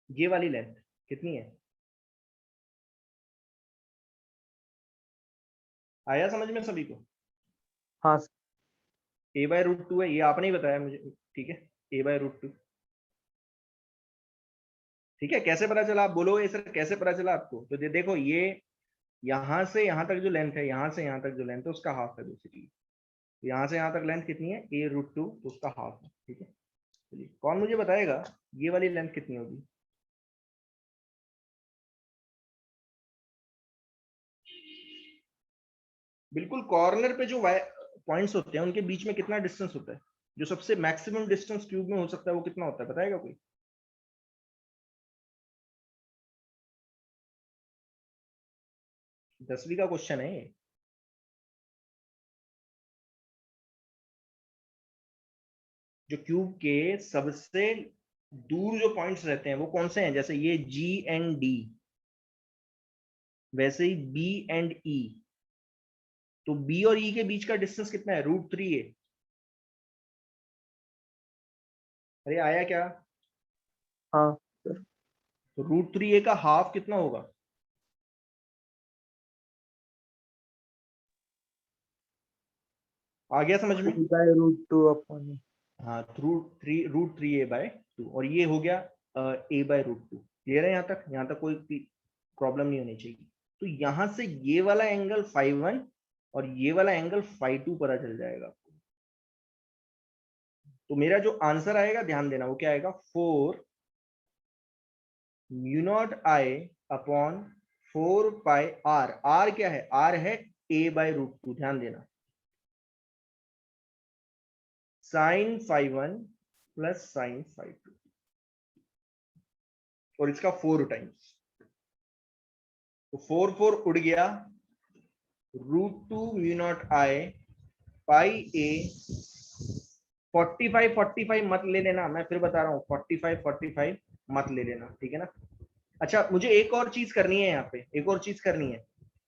[SPEAKER 1] ये वाली लेंथ कितनी है? आया समझ में सभी को?
[SPEAKER 2] हाँ सर।
[SPEAKER 1] a/√2 है, ये आपने ही बताया मुझे। ठीक है, a/√2। ठीक है, कैसे पता चला? आप बोलोगे सर कैसे पता चला आपको, तो देखो ये यहां से यहां तक जो लेंथ है, यहां से यहां तक जो लेंथ है उसका हाफ है बेसिकली। तो यहां से यहां तक लेंथ कितनी है, a√2, तो उसका हाफ है। ठीक है, चलिए कौन मुझे बताएगा ये वाली लेंथ कितनी होगी? बिल्कुल कॉर्नर पे जो पॉइंट्स होते हैं उनके बीच में कितना डिस्टेंस होता है, जो सबसे मैक्सिमम डिस्टेंस क्यूब में हो सकता है वो कितना होता है, बताएगा कोई? 10वीं का क्वेश्चन है ये। जो क्यूब के सबसे दूर जो पॉइंट्स रहते हैं वो कौन से हैं, जैसे ये G एंड D, वैसे ही B एंड E। तो B और E के बीच का डिस्टेंस कितना है, √3 है। अरे आया क्या?
[SPEAKER 2] हाँ सर।
[SPEAKER 1] तो √3 का हाफ कितना होगा? आ गया समझ में?
[SPEAKER 2] 3/√2 अपॉन।
[SPEAKER 1] हाँ, √3 और ये हो गया a/√2। क्लियर है यहाँ तक? यहाँ तक कोई प्रॉब्लम नहीं होनी चाहिए। तो यहाँ से ये वाला एंगल φ1 और ये वाला एंगल φ2 पता चल जाएगा आपको। तो मेरा जो आंसर आएगा, ध्यान देना, वो क्या आएगा, 4 μ0I अपॉन 4πr। r क्या है? r है a/√2। ध्यान देना, sin φ1 प्लस sin φ2 और इसका 4 टाइम्स। तो 4 उड़ गया, √2 μ0I पाई a। 45 मत ले लेना, मैं फिर बता रहा हूँ, 45 मत ले लेना, ठीक है ना। अच्छा, मुझे एक और चीज करनी है यहाँ पे, एक और चीज करनी है।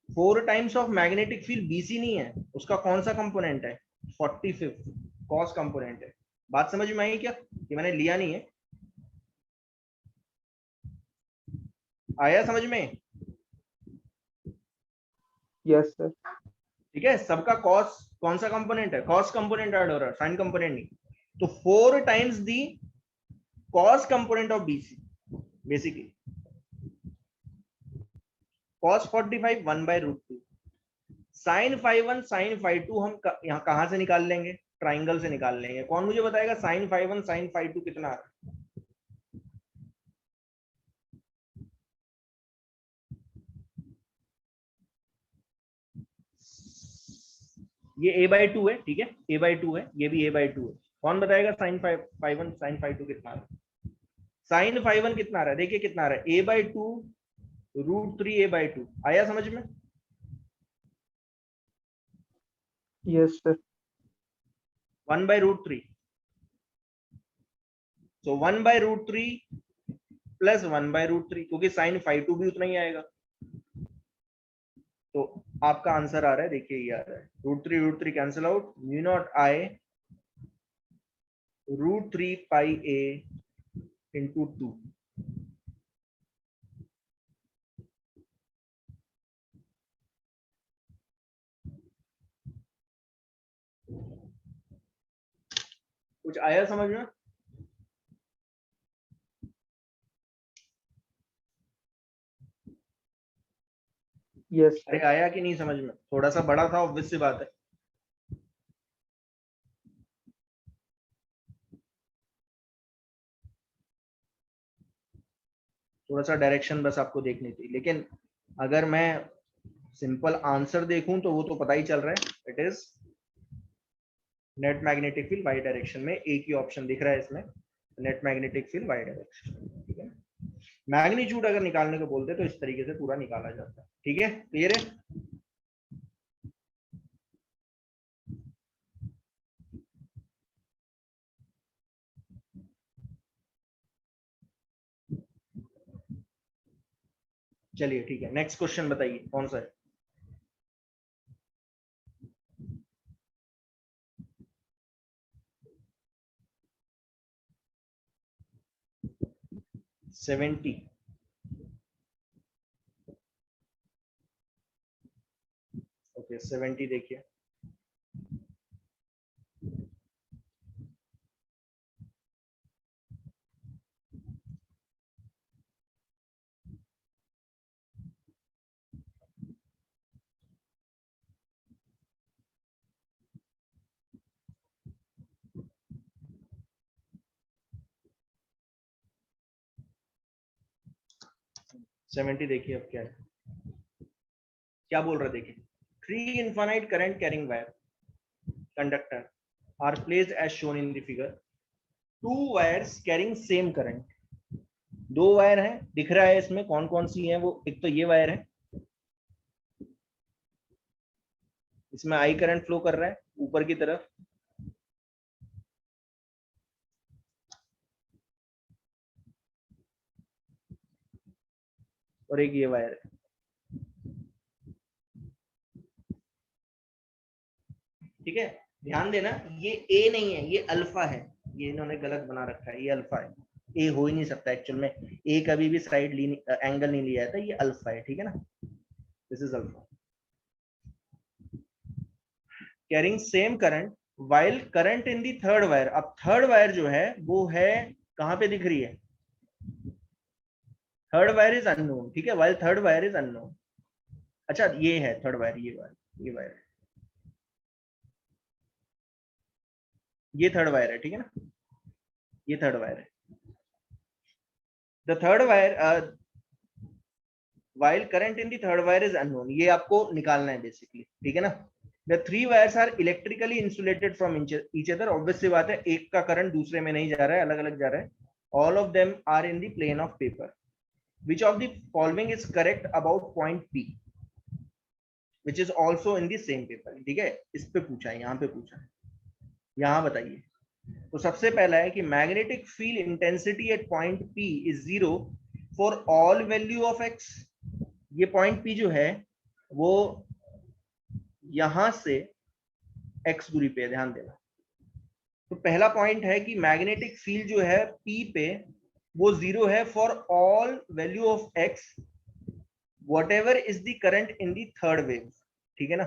[SPEAKER 1] 4 times of magnetic field BC नहीं है, उसका कौन सा कंपोनेंट है, 45 कॉस कंपोनेंट है। बात समझ में आई क्या? कि मैंने लिया नहीं है, आया समझ में?
[SPEAKER 2] Yes sir.
[SPEAKER 1] ठीक है, सबका कॉस कौन सा कंपोनेंट है, कॉस कंपोनेंट ऐड हो रहा है, साइन कंपोनेंट नहीं। तो 4 times the cos component of BC, basically cos 45 1/√2। sin φ1 sin φ2 हम यहाँ कहां से निकाल लेंगे, ट्राइंगल से निकाल लेंगे। कौन मुझे बताएगा sin φ1 sin φ2 कितना है? ये a/2 है, ठीक है, a/2 है, ये भी a/2 है। कौन बताएगा sin φ1 sin φ2 कितना है? sin φ1 कितना आ रहा है, देखिए कितना आ रहा है, a/2 √3 a/2। आया समझ में?
[SPEAKER 2] Yes sir.
[SPEAKER 1] 1/√3। सो 1/√3 प्लस 1/√3, क्योंकि sin φ2 भी उतना ही आएगा। तो आपका आंसर आ रहा है, देखिए ये आ रहा है, √3 cancel out, μ0I √3 pi a into 2। कुछ आया समझ में?
[SPEAKER 2] यस
[SPEAKER 1] अरे
[SPEAKER 2] सर।
[SPEAKER 1] आया कि नहीं समझ में? थोड़ा सा बड़ा था, ऑब्वियस सी बात है। थोड़ा सा डायरेक्शन बस आपको देखनी थी, लेकिन अगर मैं सिंपल आंसर देखूं तो वो तो पता ही चल रहा है, it is net magnetic field Y direction में। एक ही ऑप्शन दिख रहा है इसमें, net magnetic field Y direction, ठीक है। मैग्नीट्यूड अगर निकालने को बोलते तो इस तरीके से पूरा निकाला जाता है, ठीक है, क्लियर है? चलिए ठीक है, नेक्स्ट क्वेश्चन बताइए कौन सा है। सेवेंटी। ओके 70 देखिए। सेवेंटी देखिए अब क्या है, क्या बोल रहा है देखिए। 3 infinite current carrying wire conductor are placed as shown in the figure. 2 wires carrying same current। दो वायर हैं, दिख रहा है इसमें कौन कौन सी हैं वो, एक तो ये वायर है, इसमें आई करंट फ्लो कर रहा है ऊपर की तरफ, और एक ये वायर है, ठीक है। ध्यान देना ये ए नहीं है, ये अल्फा है, ये इन्होंने गलत बना रखा है, ये अल्फा है, ए हो ही नहीं सकता एक्चुअल में, ए कभी भी साइड एंगल नहीं लिया था, ये अल्फा है, ठीक है ना, this is alpha. Carrying same current while current in the third wire, अब थर्ड वायर जो है वो है कहां पे दिख रही है, थर्ड वायर इज अननोन, ठीक है, while third wire is unknown. अच्छा ये है थर्ड वायर, ये वायर, ये वायर, ये थर्ड वायर है, ठीक है ना, ये थर्ड वायर है। The third wire while current in the third wire is unknown, ये आपको निकालना है बेसिकली, ठीक है ना। The three wires are electrically insulated from each other, obvious सी बात है, एक का करंट दूसरे में नहीं जा रहा है, अलग अलग जा रहा है। All of them are in the plane of paper. Which of the following is correct about point P, which is also in the same paper, ठीक है, इस पे पूछा है, यहाँ पे पूछा है, यहाँ बताइए। तो सबसे पहला है कि magnetic field intensity at point P is 0 for all value of x, ये पॉइंट P जो है वो यहां से x दूरी पे, ध्यान देना। तो पहला पॉइंट है कि मैग्नेटिक फील्ड जो है P पे वो 0 है for all value of x what ever is the current in the third wave, ठीक है ना।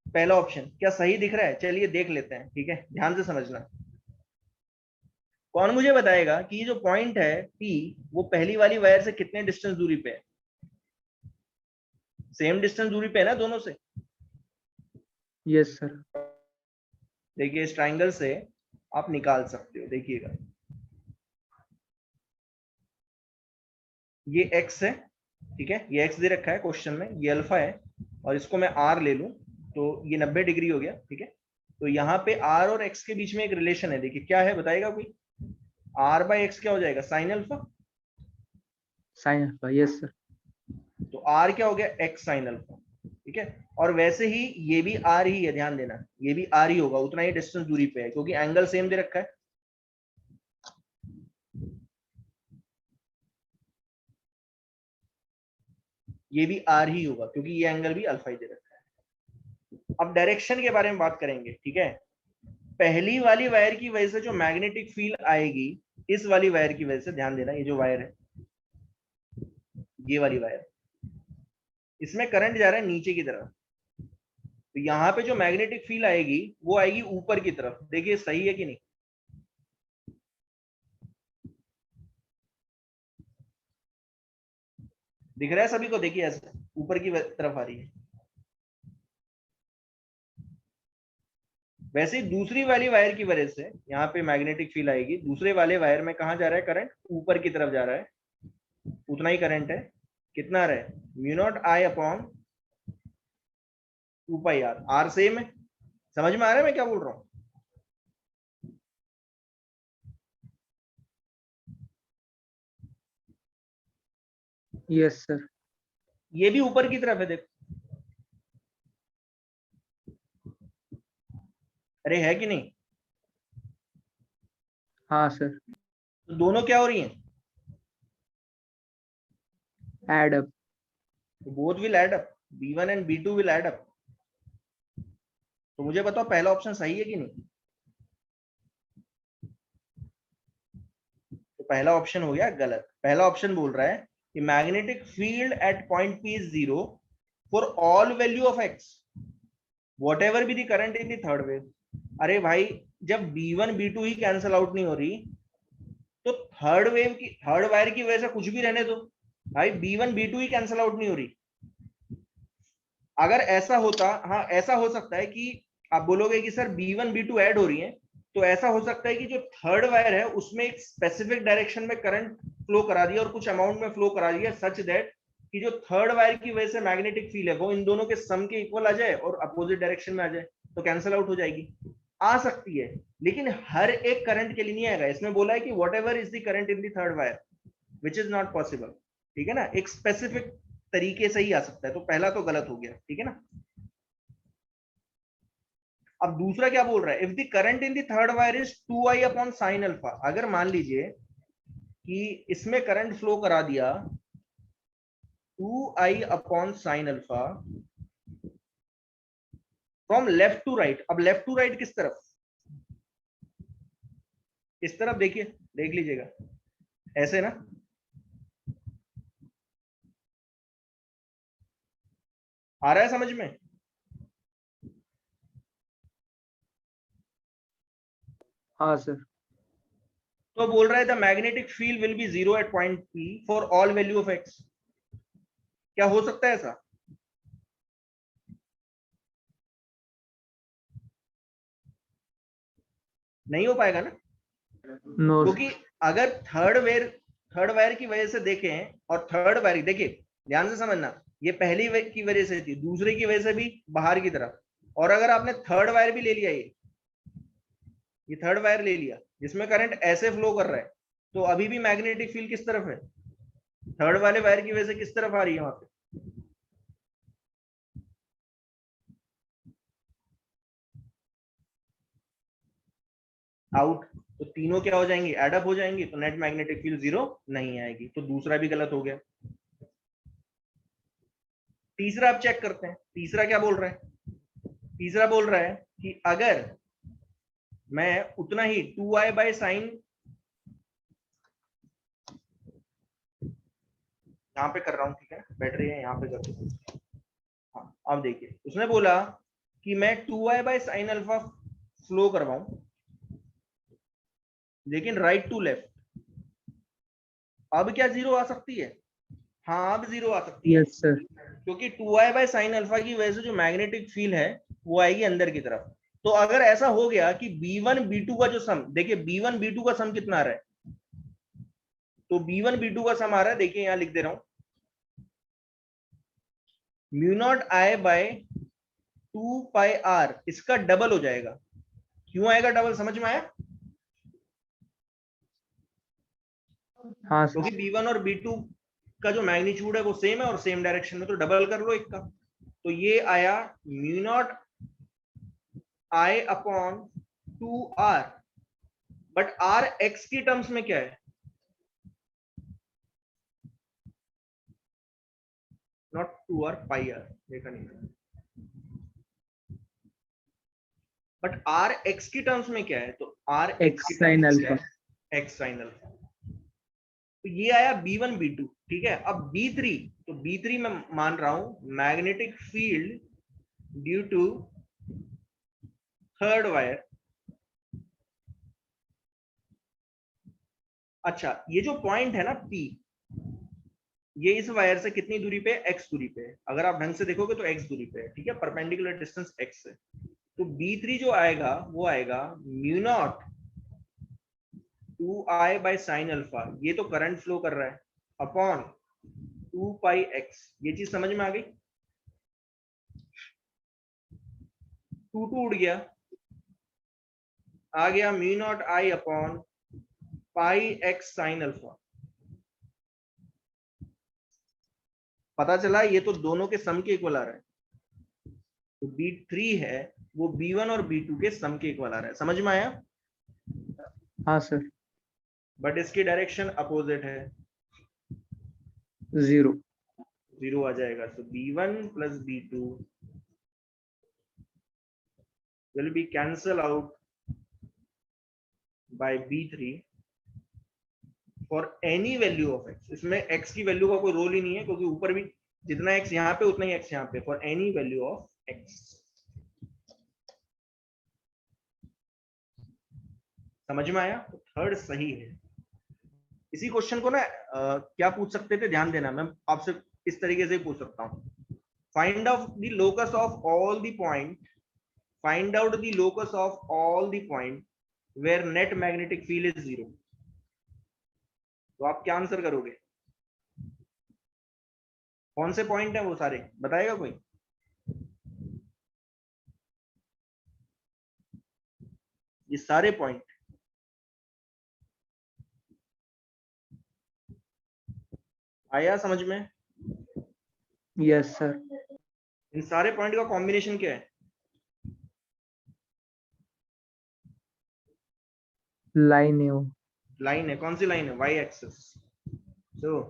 [SPEAKER 1] पहला ऑप्शन क्या सही दिख रहा है, चलिए देख लेते हैं, ठीक है, ध्यान से समझना। कौन मुझे बताएगा कि ये जो पॉइंट है P वो पहली वाली वायर से कितने डिस्टेंस दूरी पे है, सेम डिस्टेंस दूरी पे है ना दोनों से।
[SPEAKER 2] Yes sir.
[SPEAKER 1] देखिए इस ट्राइंगल से आप निकाल सकते हो, देखिएगा ये x है, ठीक है, ये x दे रखा है क्वेश्चन में, ये अल्फा है, और इसको मैं r ले लूं तो ये 90 डिग्री हो गया, ठीक है। तो यहाँ पे r और x के बीच में एक रिलेशन है, देखिए क्या है, बताएगा कोई। r बाई एक्स क्या हो जाएगा, sine alpha,
[SPEAKER 2] sine alpha, yes sir.
[SPEAKER 1] तो r क्या हो गया, x साइन अल्फा, ठीक है। और वैसे ही ये भी r ही है, ध्यान देना, ये भी r ही होगा, उतना ही डिस्टेंस दूरी पे है, क्योंकि एंगल सेम दे रखा है। ये भी r ही होगा क्योंकि ये एंगल भी अल्फा ही दे रखा है। अब डायरेक्शन के बारे में बात करेंगे, ठीक है। पहली वाली वायर की वजह से जो मैग्नेटिक फील्ड आएगी, इस वाली वायर की वजह से, ध्यान देना, ये जो वायर है, ये वाली वायर, इसमें करंट जा रहा है नीचे की तरफ, तो यहाँ पे जो मैग्नेटिक फील्ड आएगी वो आएगी ऊपर की तरफ, देखिए सही है कि नहीं। दिख रहा है सभी को, देखिए ऐसे ऊपर की तरफ आ रही है। वैसे ही दूसरी वाली वायर की वजह से यहाँ पे मैग्नेटिक फील्ड आएगी, दूसरे वाले वायर में कहा जा रहा है करंट, ऊपर की तरफ जा रहा है, उतना ही करंट है, कितना आ रहा है, mu naught I upon 2 pi R, R same है, समझ में आ रहा है मैं क्या बोल रहा हूँ।
[SPEAKER 2] Yes sir.
[SPEAKER 1] ये भी ऊपर की तरफ है, देखो, अरे है कि नहीं।
[SPEAKER 2] हाँ सर।
[SPEAKER 1] तो दोनों क्या हो रही हैं,
[SPEAKER 2] add up.
[SPEAKER 1] Both will add up, B1 and B2 will add up. तो मुझे बताओ पहला ऑप्शन सही है कि नहीं। तो पहला ऑप्शन हो गया गलत, पहला ऑप्शन बोल रहा है कि magnetic field at point P is 0 for all value of x what ever be the current in the third wave. अरे भाई जब B1 B2 ही कैंसल आउट नहीं हो रही, तो थर्ड वेव की, थर्ड वायर की वजह से कुछ भी रहने दो भाई, B1 B2 ही कैंसल आउट नहीं हो रही। अगर ऐसा होता, हाँ ऐसा हो सकता है कि आप बोलोगे कि सर B1 B2 ऐड हो रही है, तो ऐसा हो सकता है कि जो थर्ड वायर है उसमें एक स्पेसिफिक डायरेक्शन में करंट फ्लो करा दिया और कुछ अमाउंट में फ्लो करा दिया, सच दैट कि जो थर्ड वायर की वजह से मैग्नेटिक फील्ड है वो इन दोनों के सम के इक्वल आ जाए और अपोजिट डायरेक्शन में आ जाए, तो कैंसल आउट हो जाएगी। आ सकती है, लेकिन हर एक करंट के लिए नहीं आएगा, इसमें बोला है कि what ever is the current in the third wire, which is not possible, ठीक है ना, एक स्पेसिफिक तरीके से ही आ सकता है। तो पहला तो गलत हो गया, ठीक है ना। अब दूसरा क्या बोल रहा है, if the current in the third wire is 2i upon sine alpha, अगर मान लीजिए कि इसमें करंट फ्लो करा दिया 2i upon sine alpha from left to right. अब लेफ्ट टू राइट किस तरफ, इस तरफ देखिए, देख लीजिएगा ऐसे ना, आ रहा है समझ में?
[SPEAKER 2] हाँ सर।
[SPEAKER 1] तो बोल रहा है the magnetic field will be zero at point P for all value of X. क्या हो सकता है ऐसा? नहीं हो पाएगा ना,
[SPEAKER 2] नो
[SPEAKER 1] क्योंकि अगर थर्ड वायर की वजह से देखें, और थर्ड वायर देखिए ध्यान से समझना, ये पहली की वजह से थी, दूसरे की वजह से भी बाहर की तरफ, और अगर आपने थर्ड वायर भी ले लिया, ये थर्ड वायर ले लिया जिसमें करंट ऐसे फ्लो कर रहा है, तो अभी भी मैग्नेटिक फील्ड किस तरफ है, थर्ड वाले वायर की वजह से किस तरफ आ रही है वहां पे, आउट। तो तीनों क्या हो जाएंगी, एडअप हो जाएंगी, तो नेट मैग्नेटिक फील्ड जीरो नहीं आएगी, तो दूसरा भी गलत हो गया। तीसरा आप चेक करते हैं, तीसरा क्या बोल रहा है, तीसरा बोल रहा है कि अगर मैं उतना ही 2i बाय साइन, यहां पे कर रहा हूं, ठीक है बैटरी है यहां पे कर रहा हूं। हाँ अब देखिए उसने बोला कि मैं 2i by sine alpha flow करवाऊं, लेकिन राइट टू लेफ्ट, अब क्या जीरो आ सकती है? हाँ अब जीरो आ सकती है,
[SPEAKER 2] यस सर।
[SPEAKER 1] क्योंकि 2i बाय साइन अल्फा की वजह से जो मैग्नेटिक फील्ड है वो आएगी अंदर की तरफ। तो अगर ऐसा हो गया कि B1 B2 का जो सम, देखिए B1 B2 का सम कितना आ रहा है, तो B1 B2 का सम आ रहा है, देखिए यहां लिख दे रहा हूं, mu naught I by 2 pi R, इसका डबल हो जाएगा। क्यों आएगा डबल, समझ में आया?
[SPEAKER 2] हाँ
[SPEAKER 1] क्योंकि
[SPEAKER 2] सर।
[SPEAKER 1] B1 और B2 का जो मैग्नीट्यूड है वो सेम है और सेम डायरेक्शन में, तो डबल कर लो एक का, तो ये आया mu naught I upon 2r, but r x की टर्म्स में क्या है, नॉट 2r पाई r, देखा नहीं, बट r x की टर्म्स में क्या है, तो r x की
[SPEAKER 2] एक्स साइन
[SPEAKER 1] टर्म्स में क्या
[SPEAKER 2] अल्फा।
[SPEAKER 1] है, x sin अल्फा। तो ये आया B1 B2, ठीक है। अब B3, तो B3 में मान रहा हूं magnetic field due to third wire. अच्छा ये जो पॉइंट है ना P, ये इस वायर से कितनी दूरी पे, x दूरी पे है, अगर आप ढंग से देखोगे तो x दूरी पे है, ठीक है, परपेंडिकुलर डिस्टेंस x है। तो B3 जो आएगा वो आएगा mu naught 2i by sine alpha, ये तो करंट फ्लो कर रहा है, अपॉन 2 पाई x, ये चीज समझ में आ गई, 2 उड़ गया, आ गया mu naught I upon pi x sine alpha. पता चला ये तो दोनों के सम के इक्वल आ रहा है, तो B3 है वो B1 और B2 के सम के इक्वल आ रहा है, समझ में आया?
[SPEAKER 2] हाँ सर।
[SPEAKER 1] बट इसकी डायरेक्शन अपोजिट है,
[SPEAKER 2] जीरो।
[SPEAKER 1] जीरो आ जाएगा, तो B1 plus B2 will be cancel out by B3 for any value of x। इसमें x की वैल्यू का कोई रोल ही नहीं है, क्योंकि ऊपर भी जितना x यहाँ पे उतना ही x यहाँ पे, for any value of x। समझ में आया? तो थर्ड सही है। इसी क्वेश्चन को ना क्या पूछ सकते थे, ध्यान देना, मैं आपसे इस तरीके से पूछ सकता हूँ, find out the locus of all the point, find out the locus of all the point where net magnetic field is zero. तो आप क्या आंसर करोगे? कौन से पॉइंट है वो सारे, बताएगा कोई? ये सारे पॉइंट आया समझ में?
[SPEAKER 2] Yes sir.
[SPEAKER 1] इन सारे पॉइंट का कॉम्बिनेशन क्या है?
[SPEAKER 2] लाइन है वो।
[SPEAKER 1] लाइन है, कौन सी लाइन है? Y axis. So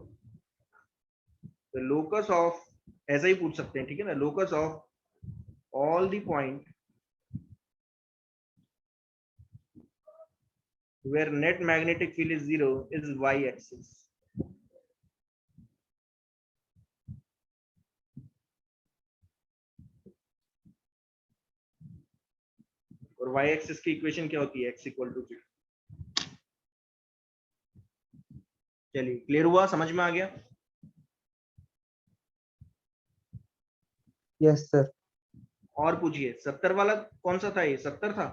[SPEAKER 1] the locus of, ऐसा ही पूछ सकते हैं, ठीक है ना, locus of all the point where net magnetic field is 0 is y axis. और y axis की इक्वेशन क्या होती है? x equal to 0। चलिए, क्लियर हुआ, समझ में आ गया?
[SPEAKER 2] Yes sir.
[SPEAKER 1] और पूछिए। 70 वाला कौन सा था? ये 70 था।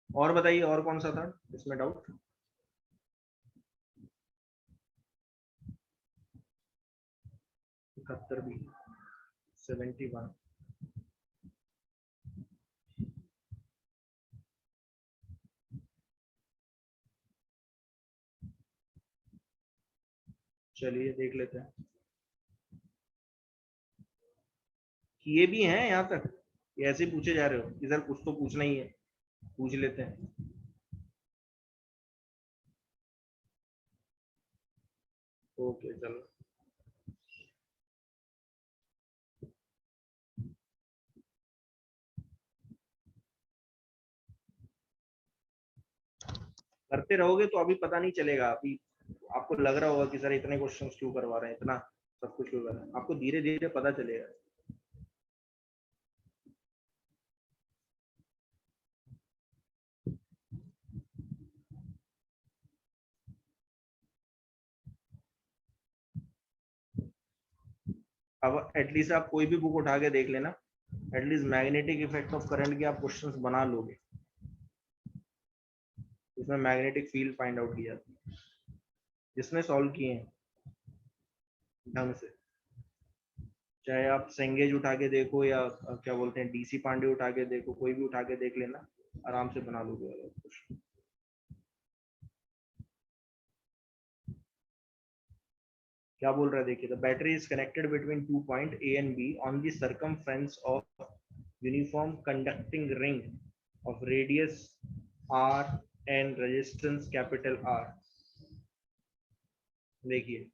[SPEAKER 1] और बताइए, और कौन सा था इसमें डाउट? इकहत्तर भी, 71। चलिए देख लेते हैं। ये भी हैं यहाँ तक? ये ऐसे ही पूछे जा रहे हो कि सर कुछ तो पूछना ही है, पूछ लेते हैं। ओके चलो। करते रहोगे तो अभी पता नहीं चलेगा। अभी आपको लग रहा होगा कि सर इतने क्वेश्चंस क्यों करवा रहे हैं, इतना सब कुछ क्यों कर रहे हैं। आपको धीरे धीरे पता चलेगा। अब एटलीस्ट आप कोई भी बुक उठा के देख लेना, at least magnetic effect of current के आप क्वेश्चंस बना लोगे। इसमें मैग्नेटिक फील्ड फाइंड आउट किया जिसने सॉल्व किए हैं ढंग से, चाहे आप सेंगेज उठा के देखो या क्या बोलते हैं डीसी पांडे उठा के देखो, कोई भी उठा के देख लेना, आराम से बना लोगे कुछ। क्या बोल रहा है देखिए, the battery is connected between 2 point A and B on the circumference of uniform conducting ring of radius R and resistance capital R. देखिए,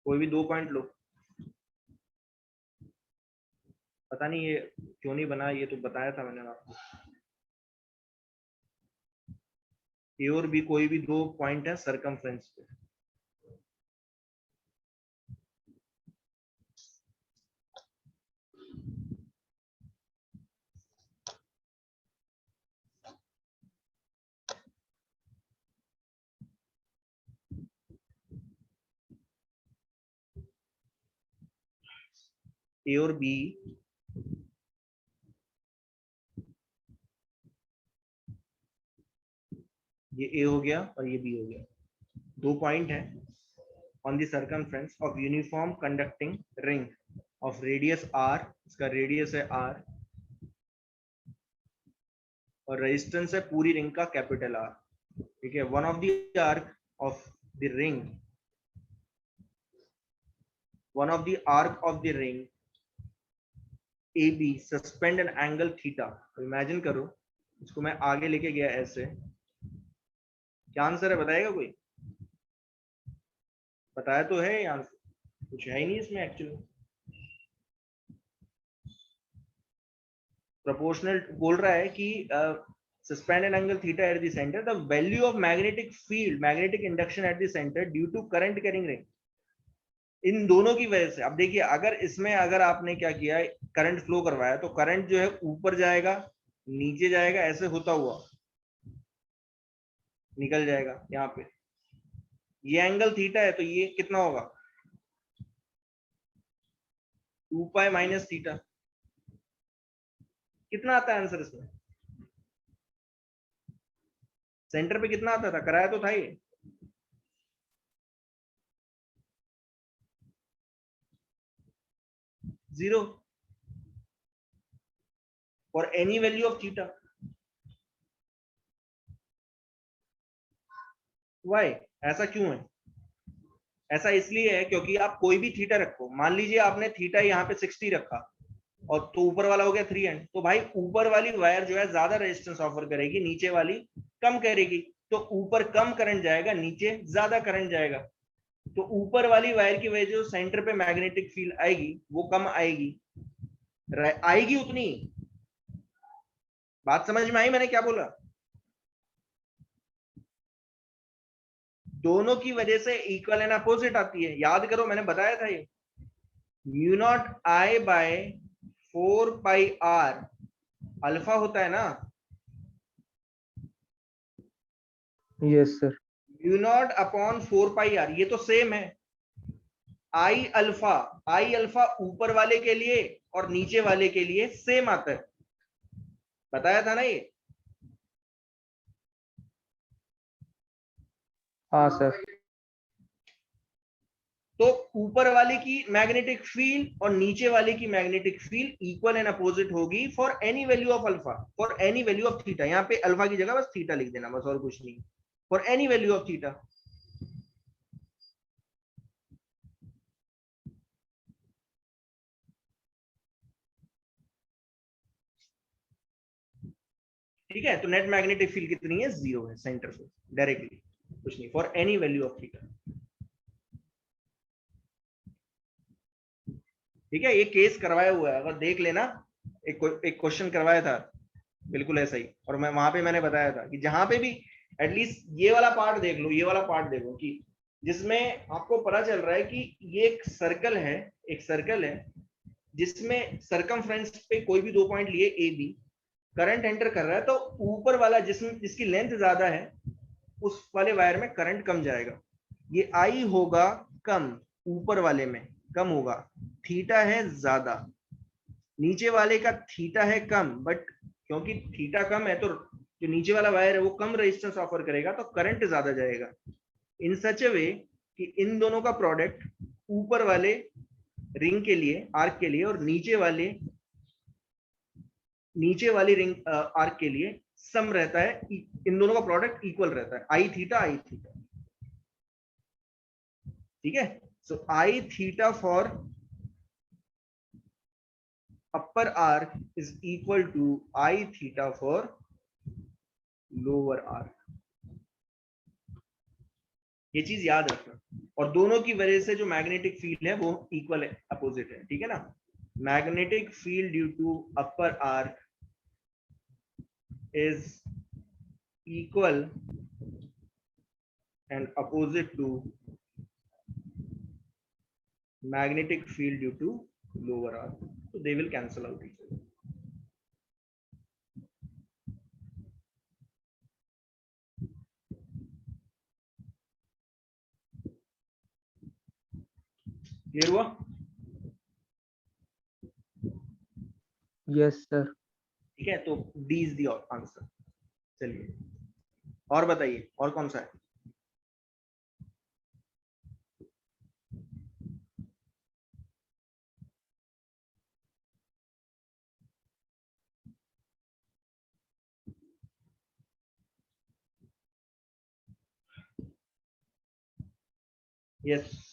[SPEAKER 1] कोई भी 2 पॉइंट लो, पता नहीं ये क्यों नहीं बना, ये तो बताया था मैंने आपको। ए और बी कोई भी 2 पॉइंट है सर्कमफ्रेंस पे। ए और बी ये ए हो गया और ये बी हो गया, 2 पॉइंट है on the circumference of uniform conducting ring of radius R, इसका रेडियस है आर और रेजिस्टेंस है पूरी रिंग का कैपिटल आर। ठीक है, one of the arc of the ring, one of the arc of the ring A B suspend an angle theta. Imagine करो इसको मैं आगे लेके गया ऐसे, क्या आंसर है बताएगा कोई? बताया तो है ये आंसर, कुछ है ही नहीं इसमें एक्चुअली। प्रोपोर्शनल बोल रहा है कि suspend an angle theta at the center, the value of magnetic field, magnetic induction at the center due to current carrying ring, इन दोनों की वजह से। अब देखिए, अगर इसमें अगर आपने क्या किया, करंट फ्लो करवाया, तो करंट जो है ऊपर जाएगा, नीचे जाएगा, ऐसे होता हुआ निकल जाएगा यहाँ पे। ये एंगल थीटा है तो ये कितना होगा? 2 पाई माइनस थीटा। कितना आता है आंसर इसमें? सेंटर पे कितना आता था? कराया तो था ये। Zero for any value of theta. Why, ऐसा क्यों है? ऐसा इसलिए है क्योंकि आप कोई भी थीटा रखो, मान लीजिए आपने थीटा यहाँ पे 60 रखा और तो ऊपर वाला हो गया 300, तो भाई ऊपर वाली वायर जो है ज्यादा रेजिस्टेंस ऑफर करेगी, नीचे वाली कम करेगी, तो ऊपर कम करंट जाएगा, नीचे ज्यादा करंट जाएगा। तो ऊपर वाली वायर की वजह से जो सेंटर पे मैग्नेटिक फील्ड आएगी वो कम आएगी, आएगी उतनी। बात समझ में आई मैंने क्या बोला? दोनों की वजह से इक्वल एंड अपोजिट आती है, याद करो मैंने बताया था ये mu naught I by 4 pi R alpha होता है ना,
[SPEAKER 2] yes sir.
[SPEAKER 1] Mu naught upon 4 pi R, ये तो सेम है। आई अल्फा ऊपर वाले के लिए और नीचे वाले के लिए सेम आता है, बताया था ना ये।
[SPEAKER 2] हाँ सर।
[SPEAKER 1] तो ऊपर वाले की मैग्नेटिक फील्ड और नीचे वाले की magnetic field equal and opposite होगी for any value of alpha, for any value of theta. यहाँ पे अल्फा की जगह बस थीटा लिख देना, बस और कुछ नहीं, for any value of theta. ठीक है, तो नेट मैग्नेटिक फील्ड कितनी है? 0 है सेंटर से डायरेक्टली, कुछ नहीं, for any value of theta. ठीक है, ये केस करवाया हुआ है, अगर देख लेना, एक क्वेश्चन करवाया था बिल्कुल ऐसा ही, और मैं वहां पे मैंने बताया था कि जहां पे भी एटलीस्ट ये वाला पार्ट देख लो, ये वाला पार्ट देखो कि जिसमें आपको पता चल रहा है कि ये एक सर्कल है जिसमें सरकमफ्रेंस पे कोई भी 2 पॉइंट लिए ए बी, करंट एंटर कर रहा है, तो ऊपर वाला जिसकी लेंथ ज्यादा है उस वाले वायर में करंट कम जाएगा, ये आई होगा कम, ऊपर वाले में कम होगा, थीटा है ज्यादा, नीचे वाले का थीटा है कम, बट क्योंकि थीटा कम है तो जो नीचे वाला वायर है वो कम रेजिस्टेंस ऑफर करेगा, तो करंट ज्यादा जाएगा। इन सच ए वे कि इन दोनों का प्रोडक्ट ऊपर वाले रिंग के लिए, आर्क के लिए, और नीचे वाली रिंग आर्क के लिए सम रहता है, इन दोनों का प्रोडक्ट इक्वल रहता है, आई थीटा। ठीक है, so I theta for upper arc is equal to I theta for lower arc। ये चीज याद रखना, और दोनों की वजह से जो मैग्नेटिक फील्ड है वो इक्वल है, अपोजिट है। ठीक है ना, magnetic field due to upper arc is equal and opposite to magnetic field due to lower arc, so they will cancel out each other। Clear हुआ?
[SPEAKER 2] Yes sir.
[SPEAKER 1] ठीक है, तो डी इज द आंसर। चलिए और बताइए, और कौन सा है? यस,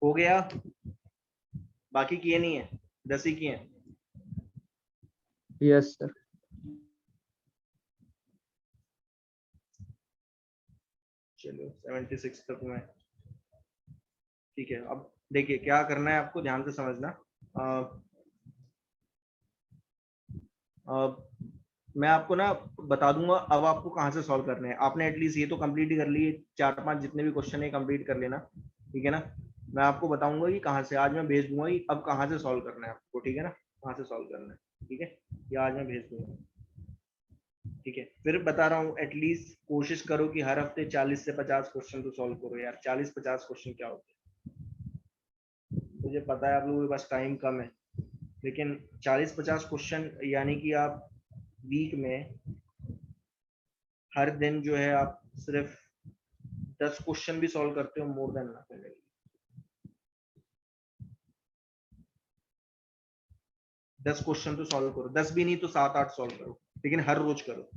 [SPEAKER 1] हो गया, बाकी किए नहीं है, 10 ही किए हैं।
[SPEAKER 2] Yes sir.
[SPEAKER 1] चलो 76 तक में। ठीक है, अब देखिए क्या करना है आपको, ध्यान से समझना। मैं आपको ना बता दूंगा अब आपको कहाँ से सॉल्व करने हैं। आपने एटलीस्ट ये तो कंप्लीट ही कर लिए, 4-5 जितने भी क्वेश्चन है कंप्लीट कर लेना। ठीक है ना, मैं आपको बताऊंगा कि कहाँ से, आज मैं भेज दूंगा कि अब कहाँ से सॉल्व करना है आपको। ठीक है ना, कहाँ से सॉल्व करना है, ठीक है, ये आज मैं भेज दूंगा। ठीक है, फिर बता रहा हूँ, एटलीस्ट कोशिश करो कि हर हफ्ते 40 से 50 क्वेश्चन तो सॉल्व करो यार। 40-50 क्वेश्चन क्या होते हैं, मुझे पता है आप लोगों के पास टाइम कम है, लेकिन 40-50 क्वेश्चन यानी कि आप वीक में हर दिन जो है आप सिर्फ 10 क्वेश्चन भी सॉल्व करते हो, मोर देन नथिंग। 10 क्वेश्चन तो सॉल्व करो, 10 भी नहीं तो 7-8 सॉल्व करो, लेकिन हर रोज करो।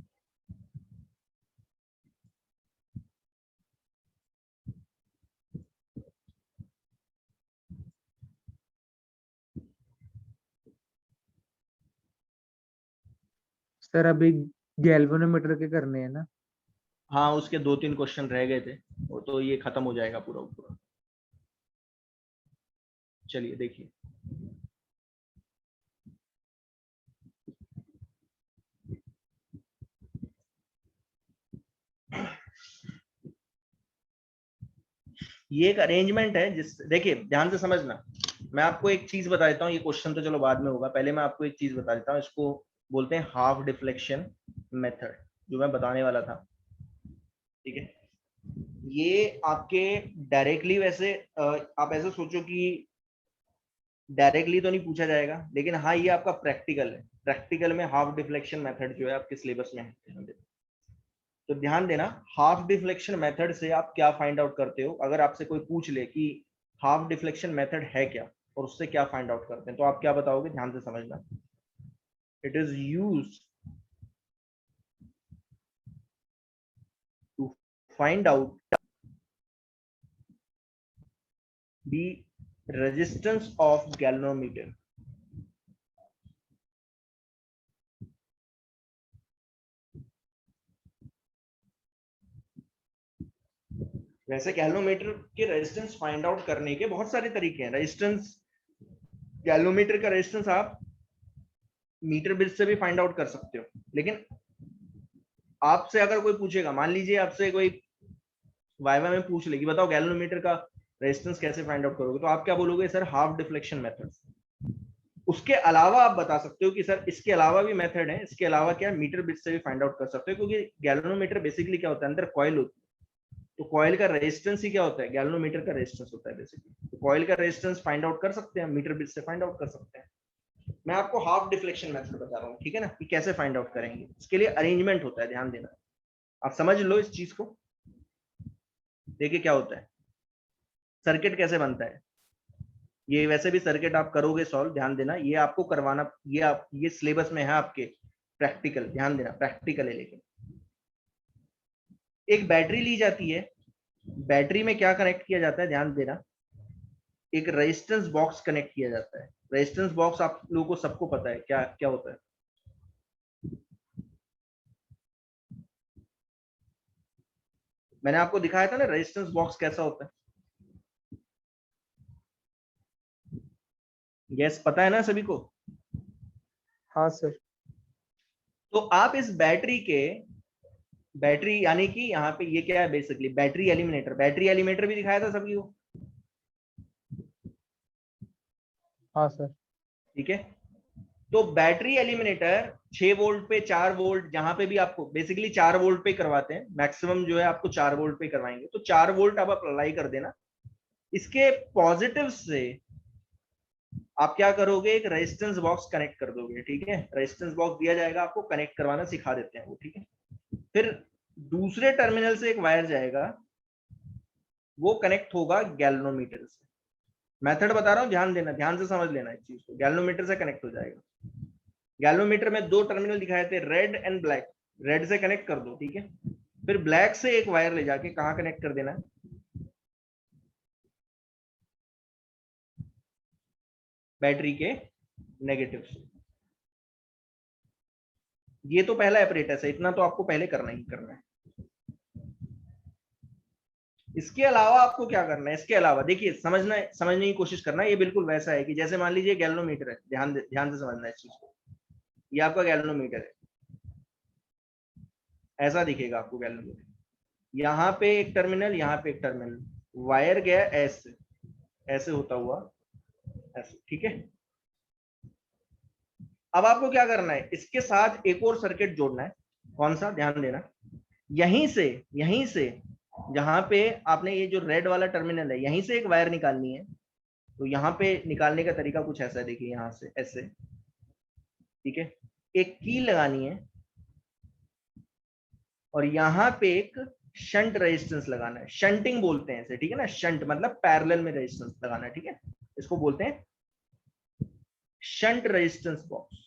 [SPEAKER 2] सर अभी गैल्वेनोमीटर के करने हैं ना?
[SPEAKER 1] हाँ, उसके 2-3 क्वेश्चन रह गए थे, वो तो ये खत्म हो जाएगा पूरा पूरा। चलिए देखिए, ये एक अरेंजमेंट है जिस, देखिए ध्यान से समझना। मैं आपको एक चीज बता देता हूँ, ये क्वेश्चन तो चलो बाद में होगा, पहले मैं आपको एक चीज बता देता हूँ। इसको बोलते हैं हाफ डिफ्लेक्शन मेथड, जो मैं बताने वाला था। ठीक है, ये आपके डायरेक्टली वैसे आप ऐसे सोचो कि डायरेक्टली तो नहीं पूछा जाएगा, लेकिन हाँ ये आपका प्रैक्टिकल है। प्रैक्टिकल में हाफ डिफ्लेक्शन मेथड जो है आपके सिलेबस में है। तो ध्यान देना, हाफ डिफ्लेक्शन मेथड से आप क्या फाइंड आउट करते हो। अगर आपसे कोई पूछ ले कि हाफ डिफ्लेक्शन मेथड है क्या और उससे क्या फाइंड आउट करते हैं, तो आप क्या बताओगे? ध्यान से समझना। It is used to find out the resistance of galvanometer. वैसे गैल्वेनोमीटर के रेजिस्टेंस फाइंड आउट करने के बहुत सारे तरीके हैं। रेजिस्टेंस, गैल्वेनोमीटर का रेजिस्टेंस आप मीटर बिट से भी फाइंड आउट कर सकते हो, लेकिन आपसे अगर कोई पूछेगा, मान लीजिए आपसे कोई वाइवा में पूछ लेगी बताओ गैल्वेनोमीटर का रेजिस्टेंस कैसे फाइंड आउट करोगे, तो आप क्या बोलोगे? Sir half deflection method. उसके अलावा आप बता सकते हो कि सर इसके अलावा भी मेथड है, इसके अलावा क्या मीटर बिट से भी फाइंड आउट कर सकते हो, क्योंकि गैल्वेनोमीटर बेसिकली क्या होता है, अंदर कॉइल होती है। तो कॉइल का रेजिस्टेंस ही क्या होता है? गैल्वेनोमीटर का रेजिस्टेंस होता है बेसिकली। तो कॉइल का रेजिस्टेंस फाइंड आउट कर सकते हैं, मीटर बिट से फाइंड आउट कर सकते हैं। मैं आपको हाफ डिफ्लेक्शन मेथड बता रहा हूँ, ठीक है ना, कि कैसे फाइंड आउट करेंगे। इसके लिए अरेंजमेंट होता है, ध्यान देना। आप समझ लो इस चीज को। देखिए क्या होता है, सर्किट कैसे बनता है। ये वैसे भी सर्किट आप करोगे सॉल्व, ध्यान देना, ये आपको करवाना, ये सिलेबस में है आपके प्रैक्टिकल, ध्यान देना प्रैक्टिकल है। लेकिन एक बैटरी ली जाती है, बैटरी में क्या कनेक्ट किया जाता है, ध्यान देना। एक रेजिस्टेंस बॉक्स कनेक्ट किया जाता है। रेजिस्टेंस बॉक्स आप लोगों को सबको पता है क्या क्या होता है। मैंने आपको दिखाया था ना रेजिस्टेंस बॉक्स कैसा होता है। यस, पता है ना सभी को।
[SPEAKER 2] हाँ सर।
[SPEAKER 1] तो आप इस बैटरी के, बैटरी यानी कि यहाँ पे ये क्या है basically, battery eliminator. Battery eliminator भी दिखाया था सभी को,
[SPEAKER 2] हाँ सर।
[SPEAKER 1] ठीक है। तो बैटरी एलिमिनेटर 6 वोल्ट पे, 4 वोल्ट, जहां पे भी आपको बेसिकली 4 वोल्ट पे करवाते हैं, मैक्सिमम जो है आपको 4 वोल्ट पे करवाएंगे। तो 4 वोल्ट आप अप्लाई कर देना। इसके पॉजिटिव से आप क्या करोगे, एक रेजिस्टेंस बॉक्स कनेक्ट कर दोगे, ठीक है। रेजिस्टेंस बॉक्स दिया जाएगा आपको, कनेक्ट करवाना सिखा देते हैं वो, ठीक है। फिर दूसरे टर्मिनल से एक वायर जाएगा, वो कनेक्ट होगा गैल्वेनोमीटर से। मेथड बता रहा हूं, ध्यान देना, ध्यान से समझ लेना इस चीज को। गैल्वेनोमीटर से कनेक्ट हो जाएगा। गैल्वेनोमीटर में 2 टर्मिनल दिखाए थे, रेड एंड ब्लैक। रेड से कनेक्ट कर दो, ठीक है। फिर ब्लैक से एक वायर ले जाके कहां कनेक्ट कर देना है, बैटरी के नेगेटिव से। ये तो पहला ऑपरेटर है, इतना तो आपको पहले करना ही करना है। इसके अलावा आपको क्या करना है, इसके अलावा देखिए, समझने की कोशिश करना। ये बिल्कुल वैसा है कि जैसे मान लीजिए गैल्वेनोमीटर है, ध्यान से समझना इस चीज को। ये आपका गैल्वेनोमीटर है, ऐसा दिखेगा आपको गैल्वेनोमीटर। यहाँ पे एक टर्मिनल, यहाँ पे एक टर्मिनल, वायर गया ऐसे, ऐसे होता हुआ ऐसे, ठीक है। अब आपको क्या करना है, इसके साथ एक और सर्किट जोड़ना है। कौन सा, ध्यान देना। यहीं से जहां पे आपने ये जो रेड वाला टर्मिनल है, यहीं से एक वायर निकालनी है। तो यहाँ पे निकालने का तरीका कुछ ऐसा है, देखिए यहाँ से ऐसे, ठीक है। एक की लगानी है और यहाँ पे एक शंट रेजिस्टेंस लगाना है। शंटिंग बोलते हैं इसे, ठीक है ना। शंट मतलब पैरेलल में रेजिस्टेंस लगाना है, ठीक है। इसको बोलते हैं शंट रेजिस्टेंस बॉक्स।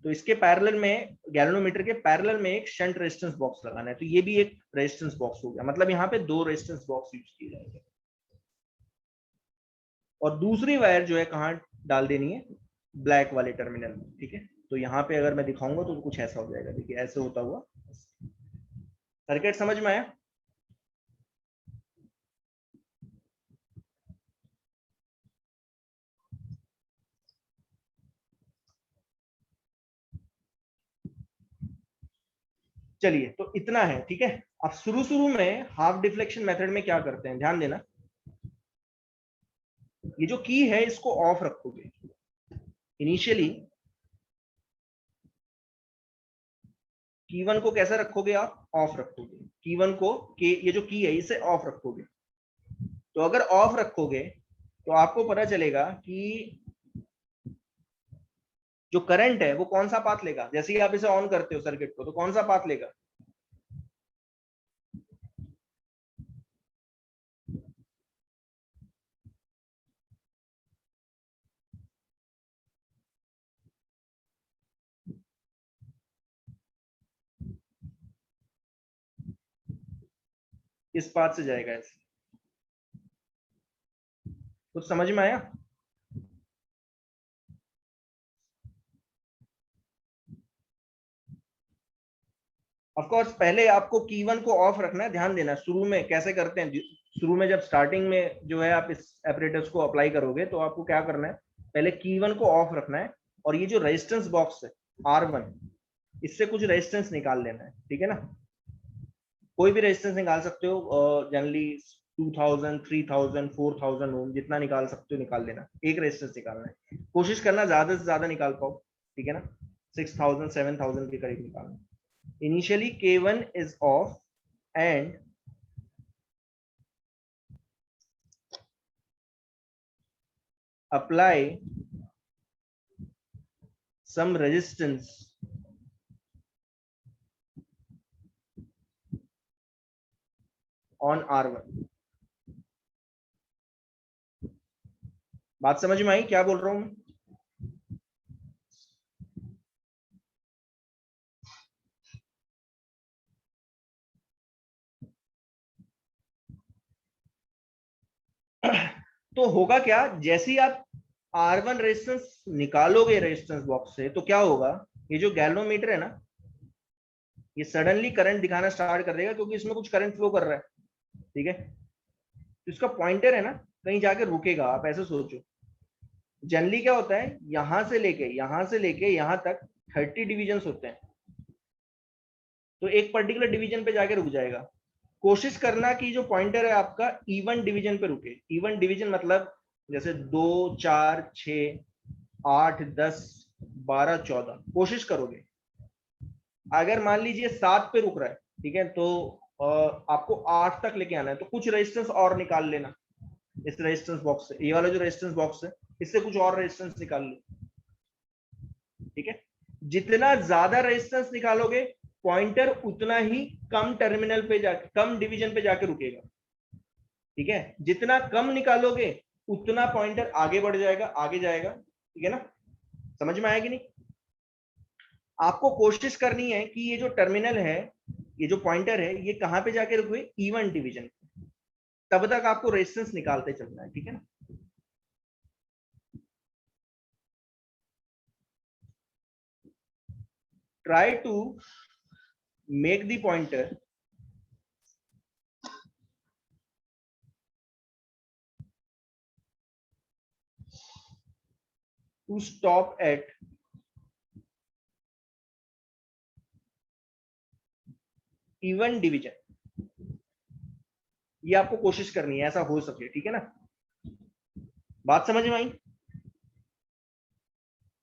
[SPEAKER 1] तो इसके पैरेलल में, गैल्वेनोमीटर के पैरेलल में एक शंट रेजिस्टेंस बॉक्स लगाना है, तो ये भी एक रेजिस्टेंस बॉक्स हो गया, मतलब यहाँ पे 2 रेजिस्टेंस बॉक्स यूज किए जाएंगे। और दूसरी वायर जो है कहाँ डाल देनी है, ब्लैक वाले टर्मिनल में, ठीक है। तो यहाँ पे अगर मैं दिखाऊंगा तो कुछ ऐसा हो जाएगा, देखिए ऐसे होता हुआ। सर्किट समझ में आया? चलिए, तो इतना है, ठीक है। अब शुरू में हाफ डिफ्लेक्शन मेथड में क्या करते हैं, ध्यान देना। ये जो की है इसको ऑफ रखोगे इनिशियली। की1 को कैसे रखोगे आप, ऑफ रखोगे। की1 को, ये जो की है इसे ऑफ रखोगे। तो अगर ऑफ रखोगे तो आपको पता चलेगा कि जो करंट है वो कौन सा पाथ लेगा। जैसे ही आप इसे ऑन करते हो सर्किट को, तो कौन सा पाथ लेगा, इस पाथ से जाएगा। ऐसे कुछ समझ में आया? ऑफ कोर्स पहले आपको की1 को ऑफ रखना है। ध्यान देना शुरू में कैसे करते हैं। शुरू में जब स्टार्टिंग में जो है आप इस एपरेटस को अप्लाई करोगे तो आपको क्या करना है, पहले की1 को ऑफ रखना है, और ये जो रेजिस्टेंस बॉक्स है R1, इससे कुछ रेजिस्टेंस निकाल लेना है, ठीक है ना। कोई भी रेजिस्टेंस निकाल सकते हो, जनरली 2000, 3000, 4000 ओम, जितना निकाल सकते हो निकाल लेना। एक रेजिस्टेंस निकालना है, कोशिश करना ज्यादा से ज्यादा निकाल पाओ, ठीक है ना। 6000, 7000 के करीब निकालना। Initially K1 is off and apply some resistance on R1। बात समझ में आई क्या बोल रहा हूं मैं? तो होगा क्या, जैसे ही आप R1 रेजिस्टेंस निकालोगे रेजिस्टेंस बॉक्स से, तो क्या होगा, ये जो गैल्वेनोमीटर है ना, ये सडनली करंट दिखाना स्टार्ट कर देगा, क्योंकि इसमें कुछ करंट फ्लो कर रहा है, ठीक है। तो इसका पॉइंटर है ना कहीं जाके रुकेगा। आप ऐसे सोचो, जनरली क्या होता है, यहां से लेके यहां तक 30 डिविजन होते हैं, तो एक पर्टिकुलर डिवीजन पे जाके रुक जाएगा। कोशिश करना कि जो पॉइंटर है आपका इवन डिवीजन पे रुके। इवन डिवीजन मतलब जैसे 2, 4, 6, 8, 10, 12, 14 कोशिश करोगे। अगर मान लीजिए 7 पे रुक रहा है, ठीक है, तो आपको 8 तक लेके आना है, तो कुछ रेजिस्टेंस और निकाल लेना इस रेजिस्टेंस बॉक्स से। ये वाला जो रेजिस्टेंस बॉक्स है इससे कुछ और रेजिस्टेंस निकाल लो, ठीक है। जितना ज्यादा रेजिस्टेंस निकालोगे, पॉइंटर उतना ही कम टर्मिनल पे जाके, कम डिवीजन पे जाके रुकेगा, ठीक है। जितना कम निकालोगे उतना पॉइंटर आगे बढ़ जाएगा, आगे जाएगा, ठीक है ना। समझ में आया कि नहीं? आपको कोशिश करनी है कि ये जो टर्मिनल है, ये जो पॉइंटर है, ये कहां पे जाके रुके, इवन डिवीजन। तब तक आपको रेजिस्टेंस निकालते चलना है, ठीक है ना। try to make the pointer to stop at even division। ये आपको कोशिश करनी है, ऐसा हो सके, ठीक है ना। बात समझ में आई?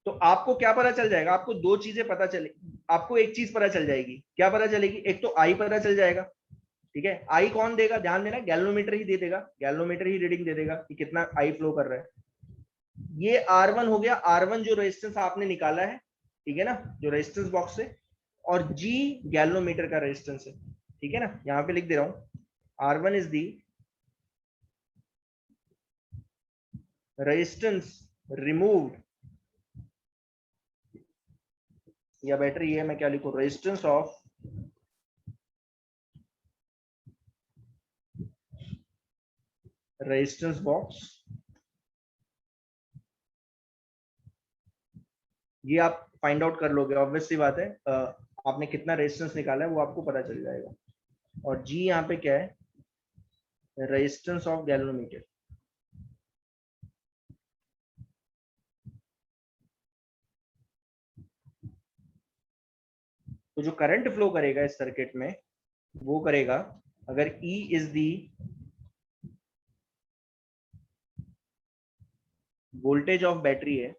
[SPEAKER 1] तो आपको क्या पता चल जाएगा, आपको दो चीजें पता चले। आपको एक चीज पता चल जाएगी, क्या पता चलेगी, एक तो आई पता चल जाएगा, ठीक है। आई कौन देगा, ध्यान देना, गैल्वेनोमीटर ही दे देगा, गैल्वेनोमीटर ही रीडिंग दे देगा कि कितना आई फ्लो कर रहा है। ये R1 हो गया, R1 जो रेजिस्टेंस आपने निकाला है, ठीक है ना, जो रेजिस्टेंस बॉक्स से। और G गैल्वेनोमीटर का रेजिस्टेंस है, ठीक है ना। यहाँ पे लिख दे रहा हूं, R1 is the resistance removed, या बेटर ये मैं क्या लिखूं, रेजिस्टेंस ऑफ रेजिस्टेंस बॉक्स। ये आप फाइंड आउट कर लोगे, ऑब्वियस सी बात है। आपने कितना रेजिस्टेंस निकाला है वो आपको पता चल जाएगा। और जी यहाँ पे क्या है, रेजिस्टेंस ऑफ गैल्वेनोमीटर। तो जो करंट फ्लो करेगा इस सर्किट में वो करेगा, अगर E is the voltage of battery है,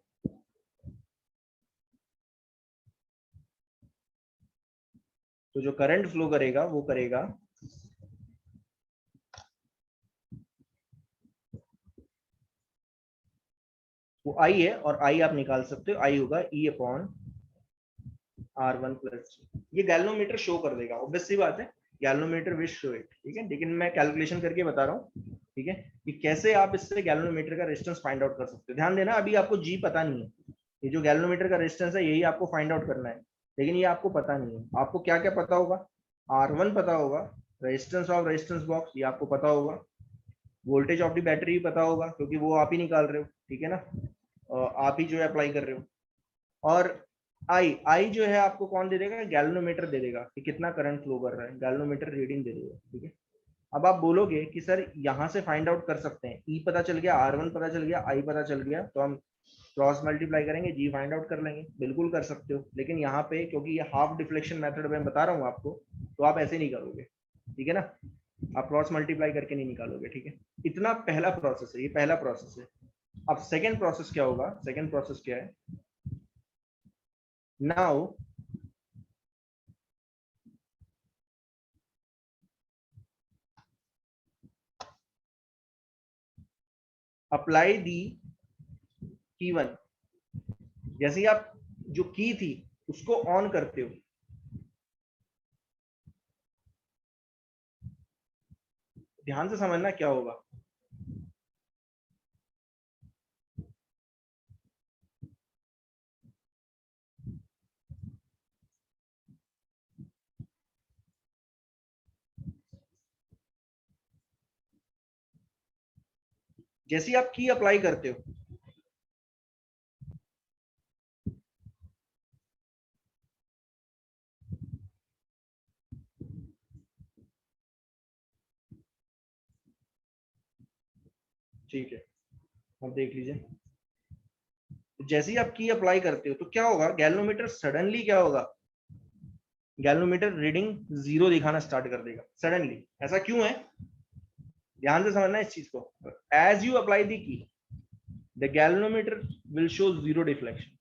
[SPEAKER 1] तो जो करंट फ्लो करेगा वो करेगा वो I है, और I आप निकाल सकते हो, I होगा E अपॉन R1 प्लस। ये गैल्वेनोमीटर शो कर देगा, ऑब्वियस सी बात है, गैल्वेनोमीटर विल शो इट, ठीक है। लेकिन मैं कैलकुलेशन करके बता रहा हूँ, ठीक है, कि कैसे आप इससे गैल्वेनोमीटर का रेजिस्टेंस फाइंड आउट कर सकते हो। ध्यान देना, अभी आपको जी पता नहीं है, ये जो गैल्वेनोमीटर का रेजिस्टेंस है यही आपको फाइंड आउट करना है, लेकिन ये आपको पता नहीं है। आपको क्या क्या पता होगा, R1 पता होगा, रेजिस्टेंस ऑफ रेजिस्टेंस बॉक्स ये आपको पता होगा, वोल्टेज ऑफ द बैटरी भी पता होगा क्योंकि वो आप ही निकाल रहे हो, ठीक है ना, आप ही जो है अप्लाई कर रहे हो। और आई जो है आपको कौन दे देगा, गैल्वेनोमीटर दे देगा कि कितना करंट फ्लो कर रहा है, गैल्वेनोमीटर रीडिंग दे देगा, ठीक है। अब आप बोलोगे कि सर यहाँ से फाइंड आउट कर सकते हैं, ई पता चल गया, R1 पता चल गया, आई पता चल गया, तो हम क्रॉस मल्टीप्लाई करेंगे, जी फाइंड आउट कर लेंगे। बिल्कुल कर सकते हो, लेकिन यहाँ पे क्योंकि ये हाफ डिफ्लेक्शन मेथड में बता रहा हूँ आपको, तो आप ऐसे नहीं करोगे, ठीक है ना, आप क्रॉस मल्टीप्लाई करके नहीं निकालोगे, ठीक है। इतना पहला प्रोसेस है, ये पहला प्रोसेस है। अब सेकेंड प्रोसेस क्या होगा, सेकेंड प्रोसेस क्या है, now apply the key one। जैसे ही आप जो की थी उसको ऑन करते हो, ध्यान से समझना क्या होगा। जैसे ही आप की अप्लाई करते हो, ठीक है, अब देख लीजिए, जैसे ही आप की अप्लाई करते हो तो क्या होगा, गैल्वेनोमीटर सडनली क्या होगा, गैल्वेनोमीटर रीडिंग 0 दिखाना स्टार्ट कर देगा सडनली। ऐसा क्यों है, ध्यान से समझना इस चीज को। As you apply the key, the galvanometer will show 0 deflection.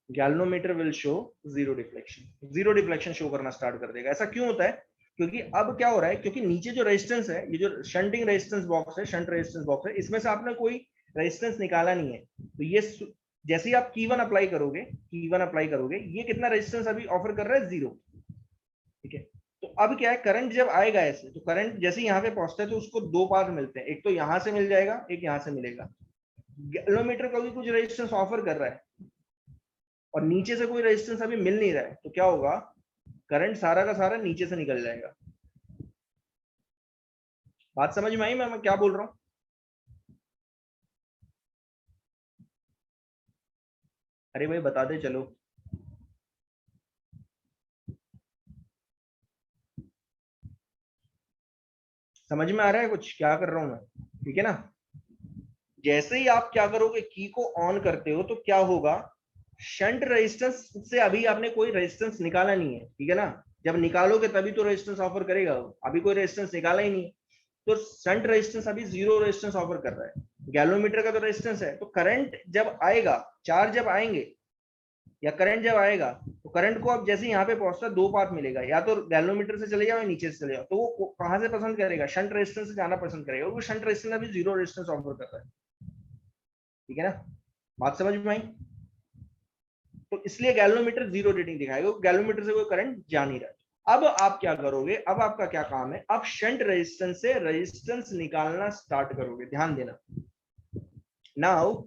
[SPEAKER 1] Galvanometer will show 0 deflection, 0 deflection show करना स्टार्ट कर देगा। ऐसा क्यों होता है, क्योंकि अब क्या हो रहा है, क्योंकि नीचे जो रेजिस्टेंस है, ये जो शंटिंग रेजिस्टेंस बॉक्स है, शंट रेजिस्टेंस बॉक्स है, इसमें से आपने कोई रेजिस्टेंस निकाला नहीं है, तो ये जैसे ही आप की वन अप्लाई करोगे, की वन अप्लाई करोगे, ये कितना रेजिस्टेंस अभी ऑफर कर रहा है, 0, ठीक है। तो अब क्या है, करंट जब आएगा ऐसे, तो करंट जैसे यहाँ पे पहुंचता है तो उसको दो पार्ट मिलते हैं, एक तो यहाँ से मिल जाएगा, एक यहाँ से मिलेगा। गैल्वेनोमीटर को भी कुछ रेजिस्टेंस ऑफर कर रहा है और नीचे से कोई रेजिस्टेंस अभी मिल नहीं रहा है, तो क्या होगा, करंट सारा का सारा नीचे से निकल जाएगा। बात समझ में आई मैं क्या बोल रहा हूँ। अरे भाई बता दे चलो, समझ में आ रहा है कुछ क्या कर रहा हूं मैं, ठीक है ना। जैसे ही आप क्या करोगे, की को ऑन करते हो तो क्या होगा, शंट रेजिस्टेंस से अभी आपने कोई रेजिस्टेंस निकाला नहीं है, ठीक है ना। जब निकालोगे तभी तो रेजिस्टेंस ऑफर करेगा, अभी कोई रेजिस्टेंस निकाला ही नहीं, तो शंट रेजिस्टेंस अभी 0 रेजिस्टेंस ऑफर कर रहा है। गैल्वेनोमीटर का तो रेजिस्टेंस है, तो करंट जब आएगा, चार्ज जब आएंगे या करंट जब आएगा, तो करंट को अब जैसे यहाँ पे पहुंचता है, दो पाथ मिलेगा, या तो गैल्वेनोमीटर से चले जाओ या नीचे से चले जाओ, तो वो कहां से पसंद करेगा, शंट रेजिस्टेंस से जाना पसंद करेगा, और वो शंट रेजिस्टेंस अभी 0 रेजिस्टेंस ऑफर कर रहा है, ठीक है ना। बात समझ में आई। तो इसलिए गैल्वेनोमीटर जीरो रीडिंग दिखाएगा, गैल्वेनोमीटर से कोई करंट जा नहीं रहा। अब आप क्या करोगे, अब आपका क्या काम है, अब शंट रेजिस्टेंस से रेजिस्टेंस निकालना स्टार्ट करोगे। ध्यान देना, now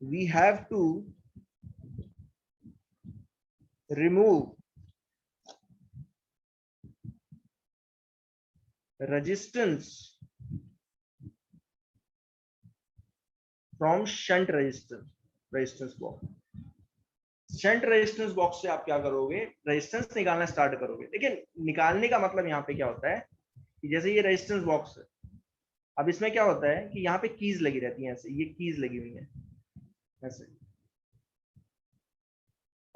[SPEAKER 1] we have to remove resistance from shunt resistance box। Shunt resistance box से आप क्या करोगे, रेजिस्टेंस निकालना स्टार्ट करोगे। लेकिन निकालने का मतलब यहाँ पे क्या होता है कि जैसे ये रेजिस्टेंस बॉक्स है, अब इसमें क्या होता है कि यहाँ पे कीज लगी रहती हैं, ऐसे ये कीज लगी हुई है ऐसे,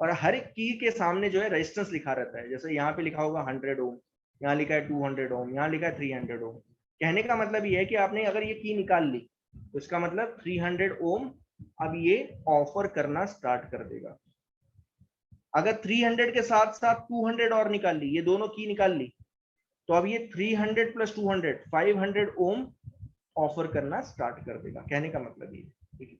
[SPEAKER 1] और हर एक की के सामने जो है रेजिस्टेंस लिखा रहता है। जैसे यहाँ पे लिखा होगा 100 ओम, यहाँ लिखा है 200 ओम, यहाँ लिखा है 300 ओम। कहने का मतलब ये है कि आपने अगर ये की निकाल ली तो इसका मतलब 300 ओम अब ये ऑफर करना स्टार्ट कर देगा। अगर 300 के साथ साथ 200 और निकाल ली, ये दोनों की निकाल ली, तो अब ये 300 प्लस 200 500 ओम ऑफर करना स्टार्ट कर देगा। कहने का मतलब ये, ठीक है।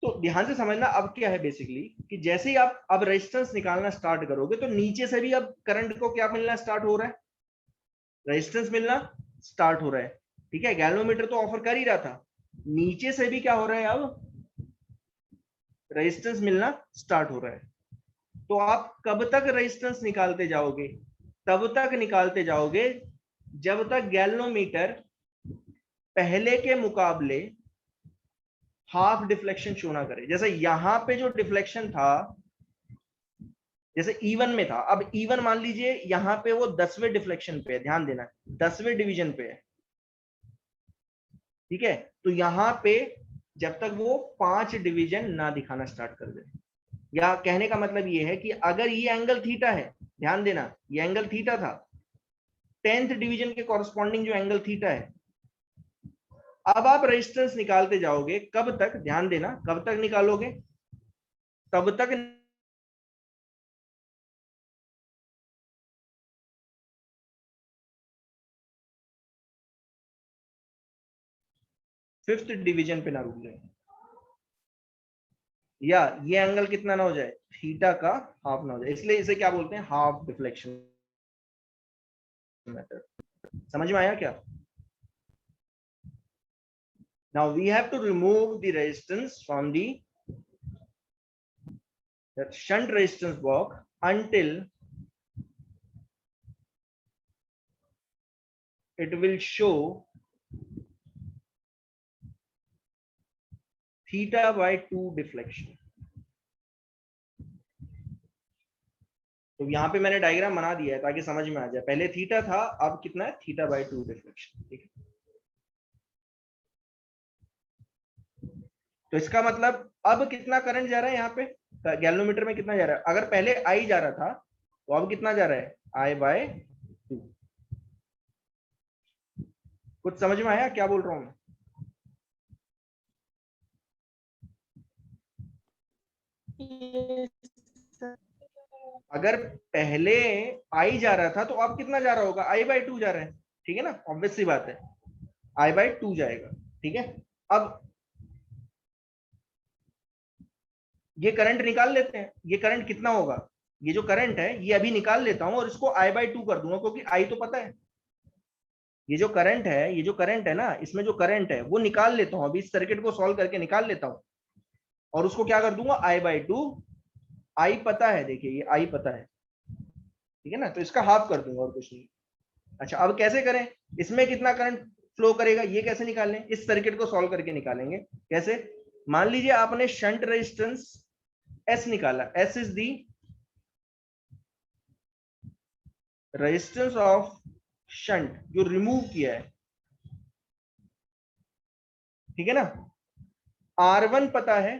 [SPEAKER 1] तो ध्यान से समझना अब क्या है बेसिकली कि जैसे ही आप अब रेजिस्टेंस निकालना स्टार्ट करोगे तो नीचे से भी अब करंट को क्या मिलना स्टार्ट हो रहा है, रेजिस्टेंस मिलना स्टार्ट हो रहा है, ठीक है। गैल्वेनोमीटर तो ऑफर कर ही रहा था, नीचे से भी क्या हो रहा है, अब रेजिस्टेंस मिलना स्टार्ट हो रहा है। तो आप कब तक रेजिस्टेंस निकालते जाओगे, तब तक निकालते जाओगे जब तक गैल्वेनोमीटर पहले के मुकाबले हाफ डिफ्लेक्शन शो ना करे। जैसे यहां पे जो डिफ्लेक्शन था, जैसे इवन में था, अब इवन मान लीजिए यहां पे वो 10वें डिफ्लेक्शन पे है, ध्यान देना 10वें डिवीजन पे है, ठीक है। तो यहां पे जब तक वो 5 डिवीजन ना दिखाना स्टार्ट कर दे, या कहने का मतलब ये है कि अगर ये एंगल थीटा है, ध्यान देना ये एंगल थीटा था, 10th डिवीजन के कॉरस्पॉन्डिंग जो एंगल थीटा है, अब आप रेजिस्टेंस निकालते जाओगे कब तक, ध्यान देना कब तक निकालोगे, तब तक 5th डिवीजन पे ना रुक जाए, या ये एंगल कितना ना हो जाए, थीटा का हाफ ना हो जाए। इसलिए इसे क्या बोलते हैं, हाफ डिफ्लेक्शन मेथड। समझ में आया क्या? Now we have to remove the resistance from the shunt resistance block until it will show theta by 2 deflection। तो यहाँ पे मैंने डायग्राम बना दिया है ताकि समझ में आ जाए, पहले थीटा था अब कितना है, थीटा बाय 2 डिफ्लेक्शन, ठीक है। तो इसका मतलब अब कितना करंट जा रहा है यहाँ पे गैल्वेनोमीटर में, कितना जा रहा है, अगर पहले आई जा रहा था तो अब कितना जा रहा है, आई बाय 2। कुछ समझ में आया क्या बोल रहा हूं मैं? अगर पहले आई जा रहा था तो अब कितना जा रहा होगा, आई बाय 2 जा रहा है, ठीक है ना, ऑब्वियस सी बात है, आई बाय 2 जाएगा, ठीक है। अब ये करंट निकाल लेते हैं, ये करंट कितना होगा, ये जो करंट है ये अभी निकाल लेता हूं और इसको आई बाय 2 कर दूंगा, क्योंकि आई तो पता है, ये जो करंट है, ये जो करंट है ना, इसमें जो करंट है वो निकाल लेता हूं, अभी इस सर्किट को सॉल्व करके निकाल लेता हूं और उसको क्या कर दूंगा, आई बाय 2। आई पता है, देखिए ये आई पता है, ठीक है ना, तो इसका हाफ कर दूंगा और कुछ नहीं। अच्छा अब कैसे करें, इसमें कितना करंट फ्लो करेगा ये कैसे निकालें, इस सर्किट को सॉल्व करके निकालेंगे। कैसे, मान लीजिए आपने शंट रेजिस्टेंस एस निकाला, S is the resistance of shunt जो रिमूव किया है, ठीक है ना। R1 पता है,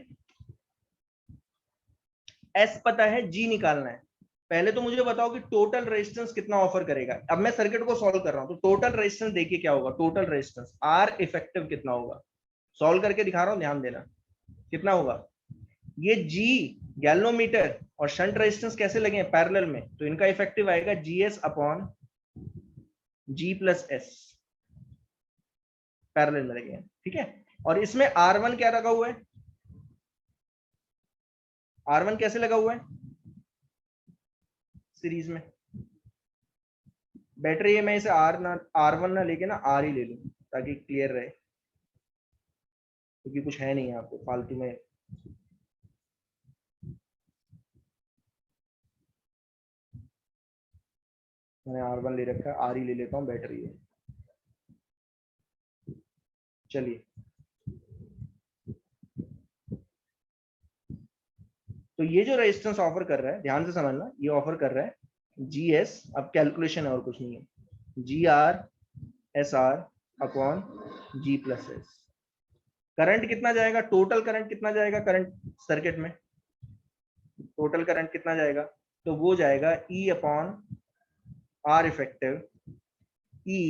[SPEAKER 1] S पता है, G निकालना है। पहले तो मुझे बताओ कि टोटल रेजिस्टेंस कितना ऑफर करेगा। अब मैं सर्किट को सॉल्व कर रहा हूं तो टोटल रेजिस्टेंस देखिए क्या होगा, टोटल रेजिस्टेंस R इफेक्टिव कितना होगा, सॉल्व करके दिखा रहा हूं, ध्यान देना कितना होगा। ये G गैल्वेनोमीटर और शंट रेजिस्टेंस कैसे लगे हैं, पैरेलल में, तो इनका इफेक्टिव आएगा GS upon G plus S। Parallel में लगे हैं, ठीक है। और इसमें R1 क्या लगा हुआ है, R1 कैसे लगा हुआ है सीरीज में, बेटर ये मैं इसे R1 ना लेके ना R ही ले लूं ताकि क्लियर रहे, क्योंकि कुछ है नहीं आपको फालतू में। मैंने R1 ले रखा है, R ही ले लेता हूँ, बेटर ये। चलिए, तो ये जो रेजिस्टेंस ऑफर कर रहा है, ध्यान से समझना, ये ऑफर कर रहा है GS, अब कैलकुलेशन है और कुछ नहीं है, GR SR upon G plus S. Current कितना जाएगा, टोटल करंट कितना जाएगा करंट सर्किट में, टोटल करंट कितना जाएगा, तो वो जाएगा E upon R effective E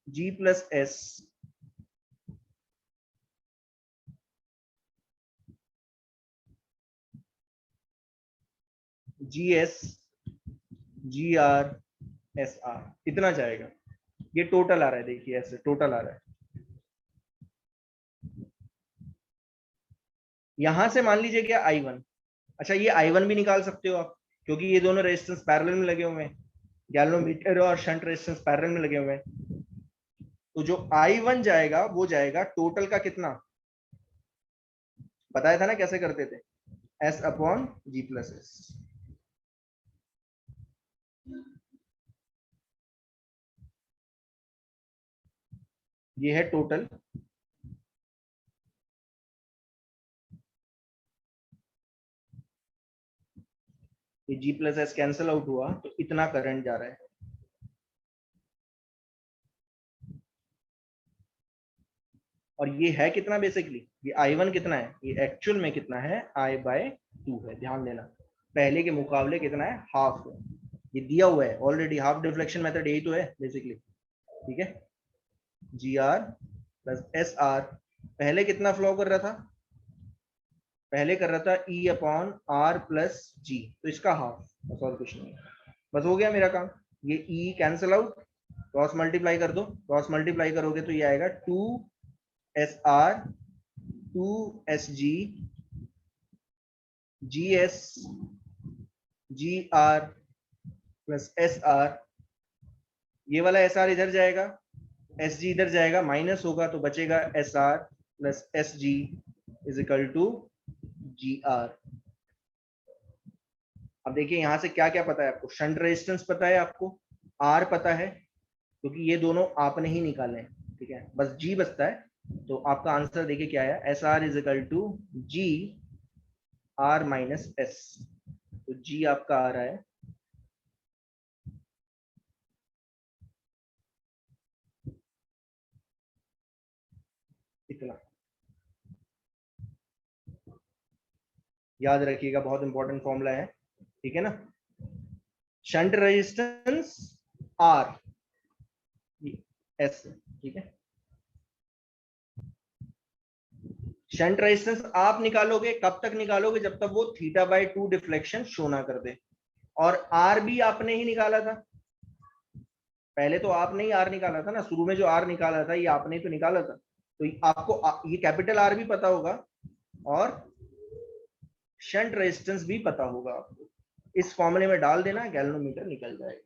[SPEAKER 1] G plus S GS GR SR, इतना जाएगा। ये टोटल आ रहा है, देखिए ऐसे टोटल आ रहा है। यहां से मान लीजिए क्या I1, अच्छा ये I1 भी निकाल सकते हो आप, क्योंकि ये दोनों रेजिस्टेंस पैरेलल में लगे हुए हैं, गैल्वेनोमीटर और शंट रेजिस्टेंस पैरेलल में लगे हुए हैं। तो जो I1 जाएगा वो जाएगा टोटल का कितना, बताया था ना कैसे करते थे, S upon G plus S. ये है टोटल, ये G plus S cancel out हुआ तो इतना करंट जा रहा है। और ये है कितना, बेसिकली ये I1 कितना है, ये एक्चुअल में कितना है, I/2 है, ध्यान देना, पहले के मुकाबले कितना है, हाफ है। ये दिया हुआ है ऑलरेडी, हाफ डिफ्लेक्शन मेथड यही तो है बेसिकली, ठीक है। GR प्लस SR पहले कितना फ्लो कर रहा था, पहले कर रहा था E upon R plus G, तो इसका हाफ, बस और कुछ नहीं, बस हो गया मेरा काम। ये E cancel out, cross multiply कर दो, क्रॉस मल्टीप्लाई करोगे तो ये आएगा 2SR 2SG GS GR plus SR, ये वाला SR इधर जाएगा, SG इधर जाएगा, माइनस होगा तो बचेगा SR plus SG is equal to GR। अब देखिए यहां से क्या क्या पता है आपको, शंट रेजिस्टेंस पता है आपको, R पता है क्योंकि ये दोनों आपने ही निकाले हैं, ठीक है, बस G बचता है। तो आपका आंसर देखिए क्या आया, SR is equal to G R minus S, तो G आपका आ रहा है इतना। याद रखिएगा, बहुत इंपॉर्टेंट फॉर्मूला है, ठीक है ना। शंट रेजिस्टेंस R S, ठीक है। शंट रेजिस्टेंस आप निकालोगे, कब तक निकालोगे, जब तक वो θ/2 डिफ्लेक्शन शो ना कर दे। और R भी आपने ही निकाला था, पहले तो आपने ही R निकाला था ना, शुरू में जो R निकाला था ये आपने ही तो निकाला था, तो आपको ये कैपिटल R भी पता होगा और शंट रेजिस्टेंस भी पता होगा आपको, इस फॉर्मूले में डाल देना, गैल्वेनोमीटर निकल जाएगा।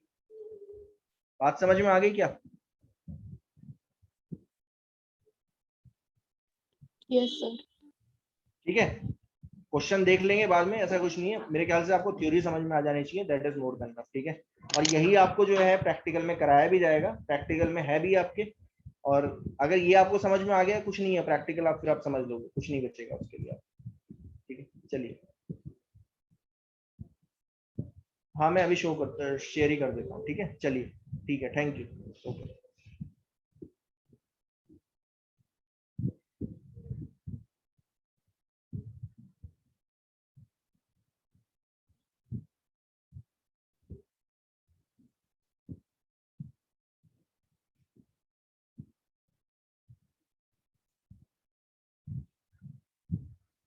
[SPEAKER 1] बात समझ में आ गई क्या?
[SPEAKER 3] Yes sir.
[SPEAKER 1] ठीक है, क्वेश्चन देख लेंगे बाद में, ऐसा कुछ नहीं है, मेरे ख्याल से आपको थ्योरी समझ में आ जानी चाहिए, that is more than enough, ठीक है। और यही आपको जो है प्रैक्टिकल में कराया भी जाएगा, प्रैक्टिकल में है भी आपके, और अगर ये आपको समझ में आ गया, कुछ नहीं है प्रैक्टिकल, आप फिर आप समझ लोगे, कुछ नहीं बचेगा उसके लिए आप, ठीक है। चलिए, हाँ मैं अभी शो कर शेयर ही कर देता हूँ, ठीक है, चलिए ठीक है, थैंक यू, ओके।